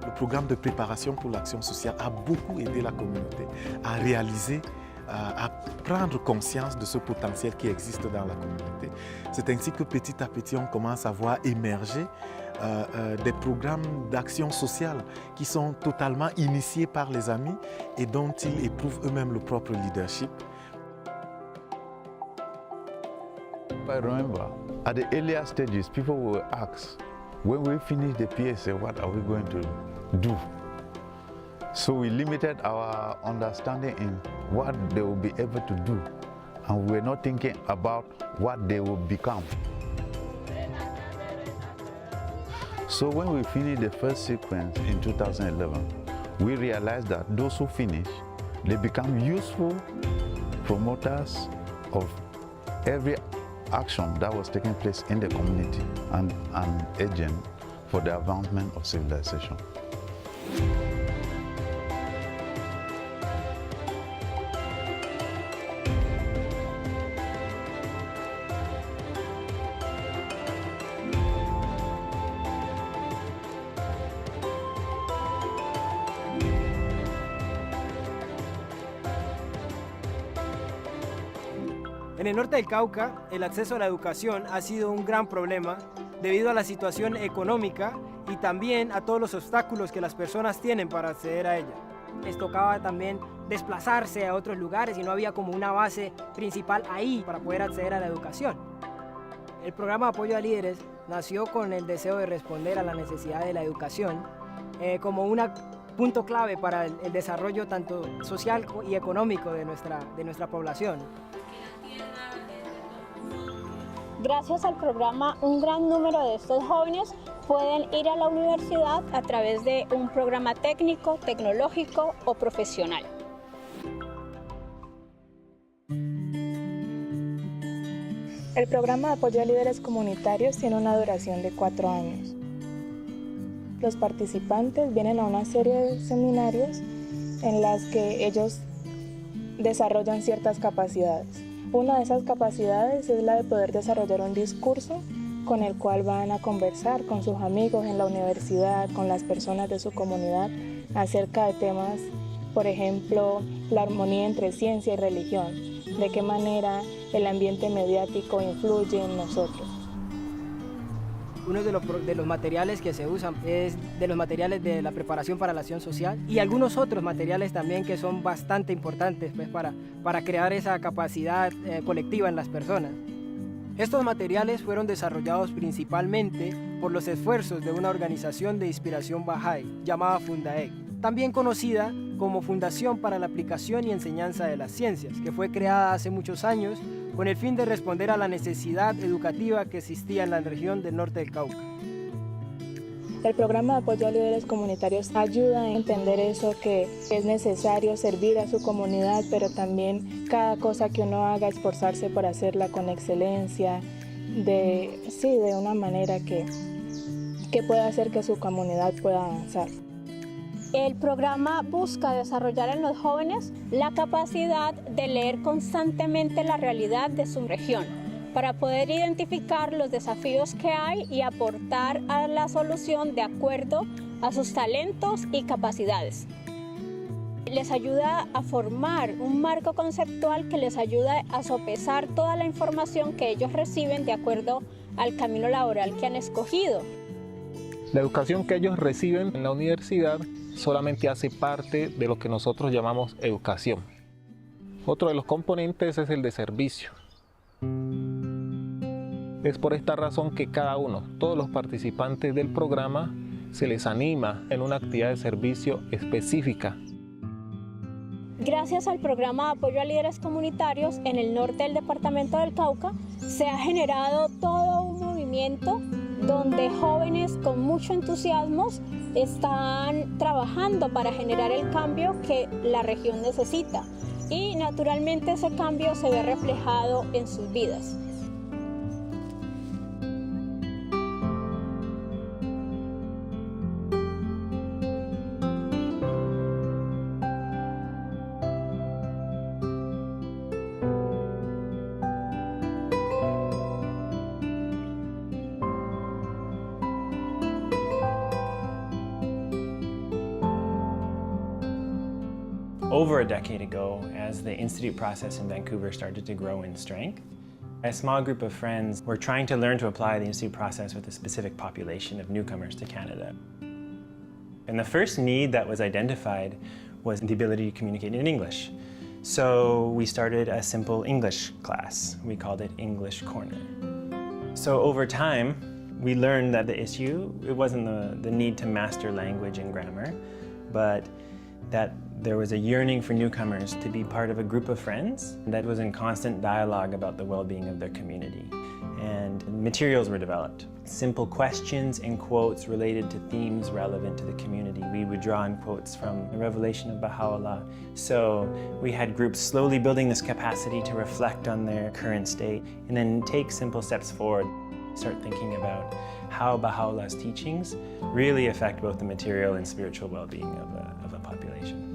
Le programme de préparation pour l'action sociale a beaucoup aidé la communauté à réaliser, à prendre conscience de ce potentiel qui existe dans la communauté. C'est ainsi que petit à petit, on commence à voir émerger des programmes d'action sociale qui sont totalement initiés par les amis et dont ils éprouvent eux-mêmes le propre leadership. I remember, at the earlier stages, people will ask, when we finish the PSA, what are we going to do? So we limited our understanding in what they will be able to do, and we were not thinking about what they will become. So when we finished the first sequence in 2011, we realized that those who finish, they become useful promoters of every action that was taking place in the community and an agent for the advancement of civilization. En el norte del Cauca, el acceso a la educación ha sido un gran problema debido a la situación económica y también a todos los obstáculos que las personas tienen para acceder a ella. Les tocaba también desplazarse a otros lugares y no había como una base principal ahí para poder acceder a la educación. El programa Apoyo a Líderes nació con el deseo de responder a la necesidad de la educación como un punto clave para el desarrollo tanto social y económico de nuestra población. Gracias al programa, un gran número de estos jóvenes pueden ir a la universidad a través de un programa técnico, tecnológico o profesional. El programa de apoyo a líderes comunitarios tiene una duración de 4 años. Los participantes vienen a una serie de seminarios en las que ellos desarrollan ciertas capacidades. Una de esas capacidades es la de poder desarrollar un discurso con el cual van a conversar con sus amigos en la universidad, con las personas de su comunidad, acerca de temas, por ejemplo, la armonía entre ciencia y religión, de qué manera el ambiente mediático influye en nosotros. Uno de los materiales que se usan es de los materiales de la preparación para la acción social y algunos otros materiales también que son bastante importantes pues, para crear esa capacidad colectiva en las personas. Estos materiales fueron desarrollados principalmente por los esfuerzos de una organización de inspiración baha'i llamada Fundaec, también conocida como Fundación para la Aplicación y Enseñanza de las Ciencias, que fue creada hace muchos años con el fin de responder a la necesidad educativa que existía en la región del norte del Cauca. El programa de apoyo a líderes comunitarios ayuda a entender eso, que es necesario servir a su comunidad, pero también cada cosa que uno haga, esforzarse por hacerla con excelencia, de una manera que pueda hacer que su comunidad pueda avanzar. El programa busca desarrollar en los jóvenes la capacidad de leer constantemente la realidad de su región para poder identificar los desafíos que hay y aportar a la solución de acuerdo a sus talentos y capacidades. Les ayuda a formar un marco conceptual que les ayuda a sopesar toda la información que ellos reciben de acuerdo al camino laboral que han escogido. La educación que ellos reciben en la universidad solamente hace parte de lo que nosotros llamamos educación. Otro de los componentes es el de servicio. Es por esta razón que cada uno, todos los participantes del programa, se les anima en una actividad de servicio específica. Gracias al programa de apoyo a líderes comunitarios en el norte del departamento del Cauca, se ha generado todo un movimiento donde jóvenes con mucho entusiasmo están trabajando para generar el cambio que la región necesita. Y naturalmente ese cambio se ve reflejado en sus vidas. Over a decade ago, as the institute process in Vancouver started to grow in strength, a small group of friends were trying to learn to apply the institute process with a specific population of newcomers to Canada. And the first need that was identified was the ability to communicate in English. So we started a simple English class. We called it English Corner. So over time, we learned that the issue, it wasn't the need to master language and grammar, but that there was a yearning for newcomers to be part of a group of friends that was in constant dialogue about the well-being of their community. And materials were developed. Simple questions and quotes related to themes relevant to the community. We would draw on quotes from the revelation of Bahá'u'lláh. So we had groups slowly building this capacity to reflect on their current state and then take simple steps forward. Start thinking about how Bahá'u'llah's teachings really affect both the material and spiritual well-being of a population.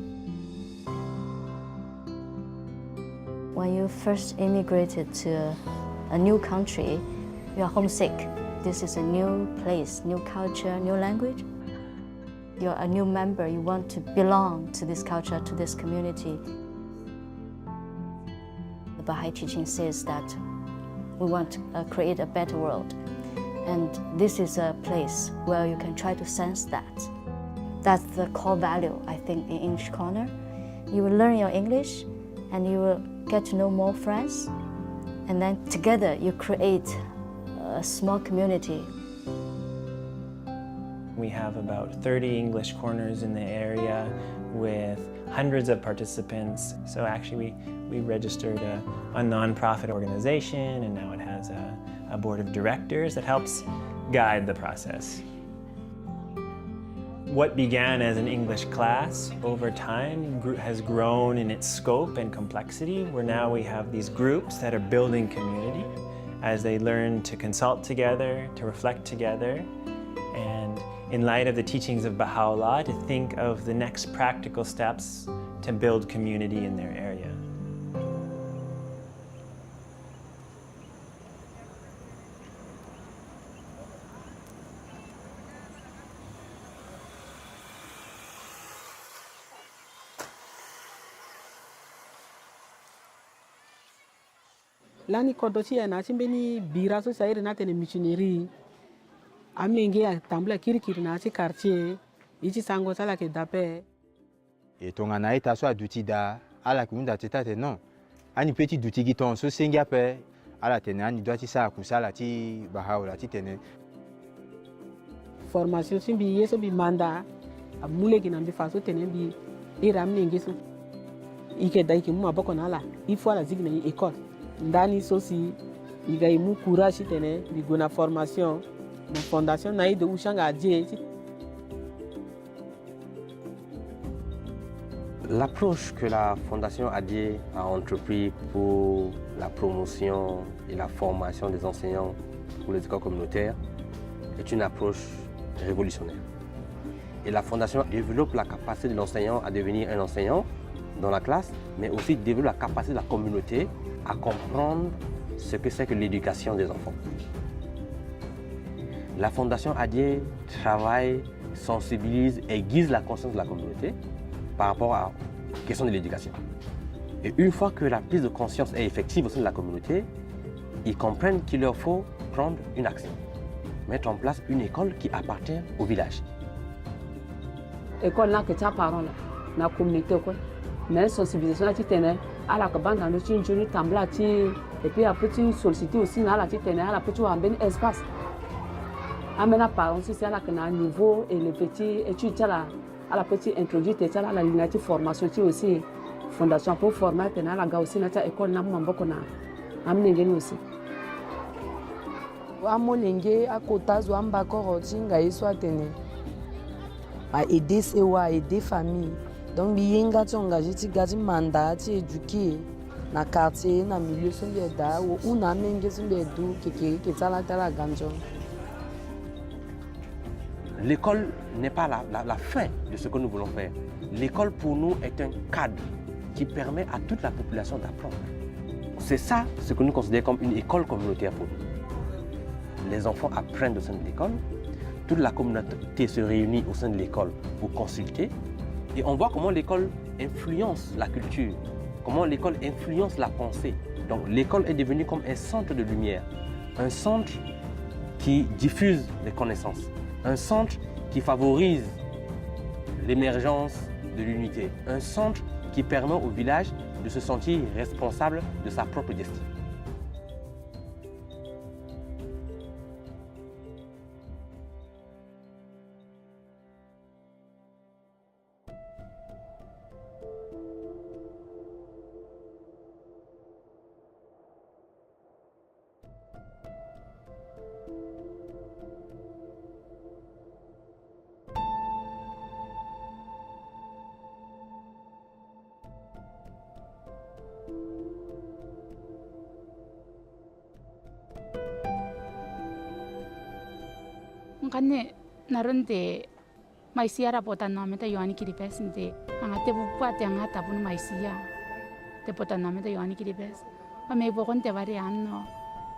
When you first immigrated to a new country, you are homesick. This is a new place, new culture, new language. You're a new member, you want to belong to this culture, to this community. Baha'i teaching says that we want to create a better world. And this is a place where you can try to sense that. That's the core value, I think, in English Corner. You will learn your English and you will get to know more friends. And then together you create a small community. We have about 30 English corners in the area with hundreds of participants. So actually we registered a non-profit organization, and now it has a board of directors that helps guide the process. What began as an English class over time has grown in its scope and complexity, where now we have these groups that are building community as they learn to consult together, to reflect together, and in light of the teachings of Bahá'u'lláh, to think of the next practical steps to build community in their area. Lani kodochi na chimbeni bira so sairi na tene missionary amenge ya tambla kirikiri na chi quartier ichi sango sala ke dape et tonga na ita so aduti da ala kunda teta te non ani petit duti giton so sengia pe ala tene ani doiti sa kusala ti Bahá'u'lláh ti tene formation simbi yeso bi manda amule ki nambi faso tene bi iramne ngeso ike dai ki mu abako na ala ifo ala zigna école ndani sosi iga imu courage tene bigona formation na fondation na de ushanga adie. L'approche que la Fondation Adié a entrepris pour la promotion et la formation des enseignants pour les écoles communautaires est une approche révolutionnaire. Et la Fondation développe la capacité de l'enseignant à devenir un enseignant dans la classe, mais aussi développe la capacité de la communauté à comprendre ce que c'est que l'éducation des enfants. La Fondation Adié travaille, sensibilise et aiguise la conscience de la communauté par rapport à la question de l'éducation. Et une fois que la prise de conscience est effective au sein de la communauté, ils comprennent qu'il leur faut prendre une action, mettre en place une école qui appartient au village. École là que tu as parlé, la communauté quoi, mais sensibilisation là tu tenais à la cabane dans le chinchoni tambla tu et puis après tu solliciter aussi là tu tenais à la petite ou un espace. Amena parents c'est là que na niveau et les petits études là à la petite introduite et la ligne de formation aussi fondation pour former tenant la gars aussi na école na mamboko na amnengeni aussi amolenge akotazo ambako rotinga iswa tene a aider sewa aider famille donc biyenga tsonga jiti gati mandat ti éduquer na quartier na milieu sombe da ou una menge sombe du ke tsala tala ganjo. L'école n'est pas la fin de ce que nous voulons faire. L'école pour nous est un cadre qui permet à toute la population d'apprendre. C'est ça ce que nous considérons comme une école communautaire pour nous. Les enfants apprennent au sein de l'école, toute la communauté se réunit au sein de l'école pour consulter et on voit comment l'école influence la culture, comment l'école influence la pensée. Donc l'école est devenue comme un centre de lumière, un centre qui diffuse les connaissances. Un centre qui favorise l'émergence de l'unité. Un centre qui permet au village de se sentir responsable de sa propre destinée. Ngane naronde maisia rapota nome ta yoani kiripes nte angate bupate angata pun maisia te pota nome ta yoani kiripes ame bokon te vari anno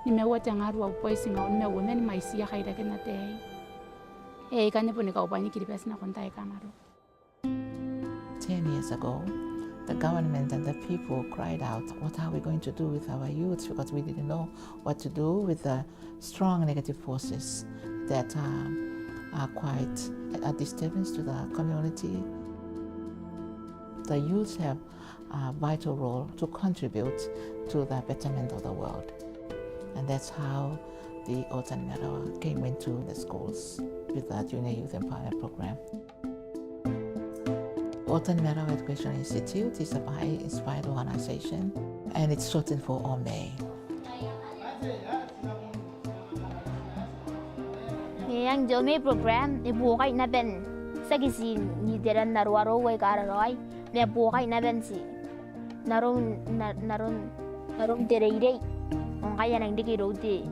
ni me wote ngaru au poisinga me wona ni maisia khaira kenate kane pone ka upani kiripes na konta e kamaro. 10 years ago, the government and the people cried out, what are we going to do with our youth? Because we didn't know what to do with the strong negative forces that are quite a disturbance to the community. The youth have a vital role to contribute to the betterment of the world. And that's how the Otan Marawa came into the schools with the Junior Youth Empowerment Program. Otan Marawa Education Institute is a Baha'i-inspired organization, and it's shortened for OME. Yang Jome program ni bukai na ben sagisi ni deran narwaro way kararoi me bukai na ben si naron dereire on kaya nang diki rote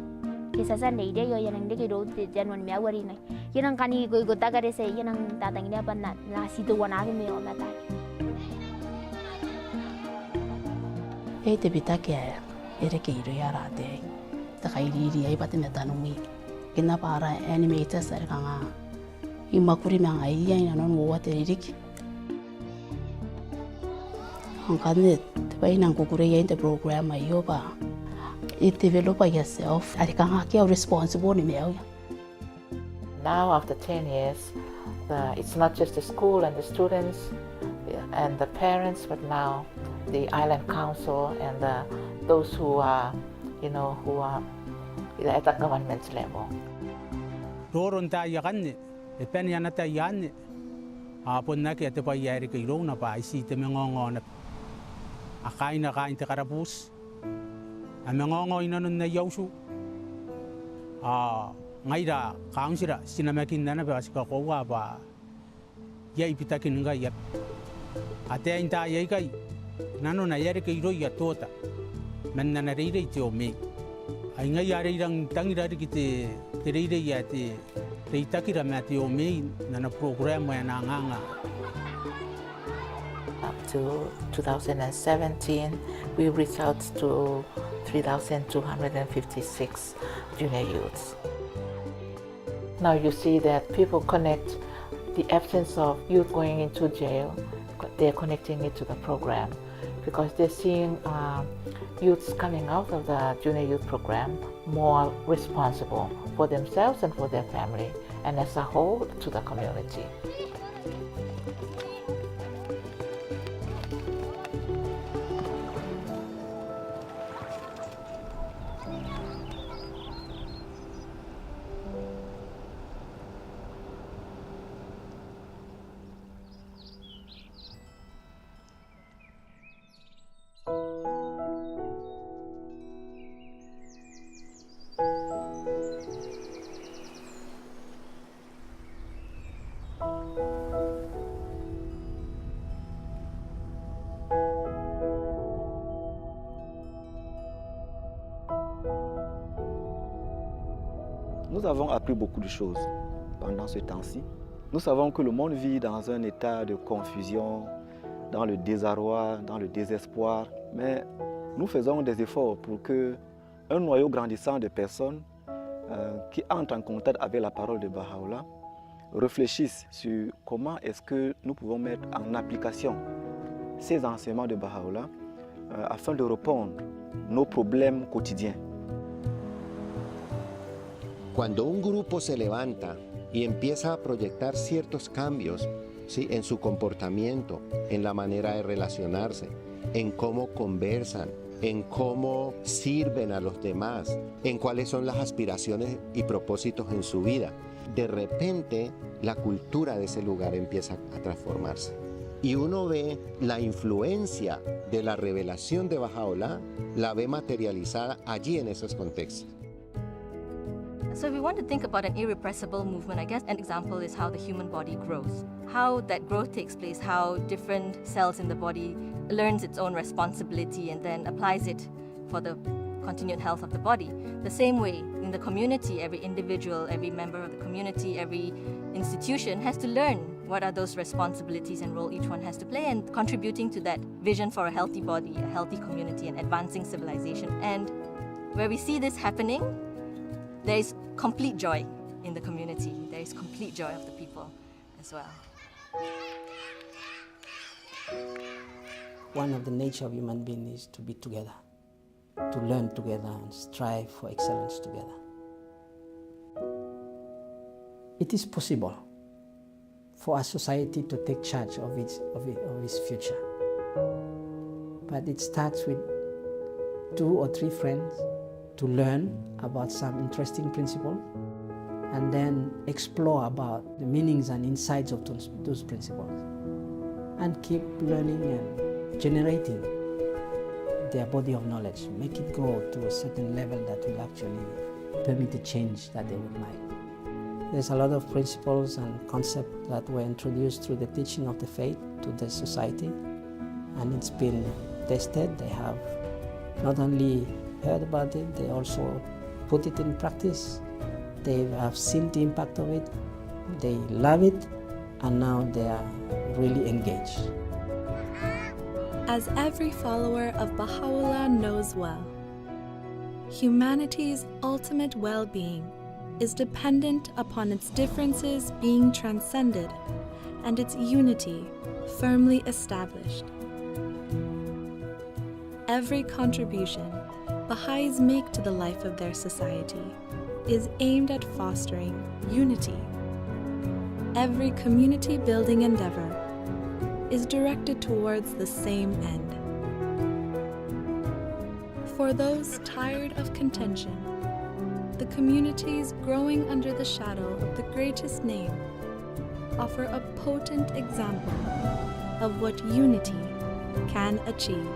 kisasa neire yo yang diki rote janwan me awari nai yanang kani go tagare se yanang tatang ni apan na situ wana me o mata te bitake ere ke iro yara de ta kairi ri ai patime tanumi kina para animators sar kanga imakuri mang ai ya non wo teririk hangkane bai nang kukure ya in the program ayo ba it develop yourself ari kanga ke responsible ni meo. Now after 10 years it's not just the school and the students and the parents, but now the island council and those who are at the government level. Roron ta yakan e pen yana ta yan apon na ke te pa yari ke ro na pa isi te mengongo na akain na kain te karabus a mengongo ina non na yausu ngaira kaungsira sinamakin na ba sika ko wa ba yai pitakin nga yap ate inta yai kai nano na yari ke ro ya tota men na reire te o me ai nga yari rang tangira ki te reire ya te itakira mate o me na program ya na nganga. Up to 2017 we reached out to 3,256 junior youths. Now you see that people connect the absence of youth going into jail, they're connecting it to the program because they're seeing youths coming out of the junior youth program more responsible for themselves and for their family, and as a whole to the community. Nous avons appris beaucoup de choses pendant ce temps-ci. Nous savons que le monde vit dans un état de confusion, dans le désarroi, dans le désespoir, mais nous faisons des efforts pour qu'un noyau grandissant de personnes qui entrent en contact avec la parole de Bahá'u'lláh réfléchissent sur comment est-ce que nous pouvons mettre en application ces enseignements de Bahá'u'lláh afin de répondre à nos problèmes quotidiens. Cuando un grupo se levanta y empieza a proyectar ciertos cambios, ¿sí?, en su comportamiento, en la manera de relacionarse, en cómo conversan, en cómo sirven a los demás, en cuáles son las aspiraciones y propósitos en su vida, de repente la cultura de ese lugar empieza a transformarse. Y uno ve la influencia de la revelación de Bahá'u'lláh, la ve materializada allí en esos contextos. So if we want to think about an irrepressible movement, I guess an example is how the human body grows. How that growth takes place, how different cells in the body learns its own responsibility and then applies it for the continued health of the body. The same way in the community, every individual, every member of the community, every institution has to learn what are those responsibilities and role each one has to play and contributing to that vision for a healthy body, a healthy community and advancing civilization. And where we see this happening, there is complete joy in the community. There is complete joy of the people as well. one of the nature of human beings is to be together, to learn together and strive for excellence together. It is possible for a society to take charge of its future. But it starts with 2 or 3 friends to learn about some interesting principle and then explore about the meanings and insights of those principles and keep learning and generating their body of knowledge, make it grow to a certain level that will actually permit the change that they would like. There's a lot of principles and concepts that were introduced through the teaching of the faith to the society, and it's been tested. They have not only heard about it, they also put it in practice. They have seen the impact of it, they love it, and now they are really engaged. As every follower of Bahá'u'lláh knows well, humanity's ultimate well-being is dependent upon its differences being transcended and its unity firmly established. Every contribution Baha'is make to the life of their society is aimed at fostering unity. Every community-building endeavor is directed towards the same end. For those tired of contention, the communities growing under the shadow of the greatest name offer a potent example of what unity can achieve.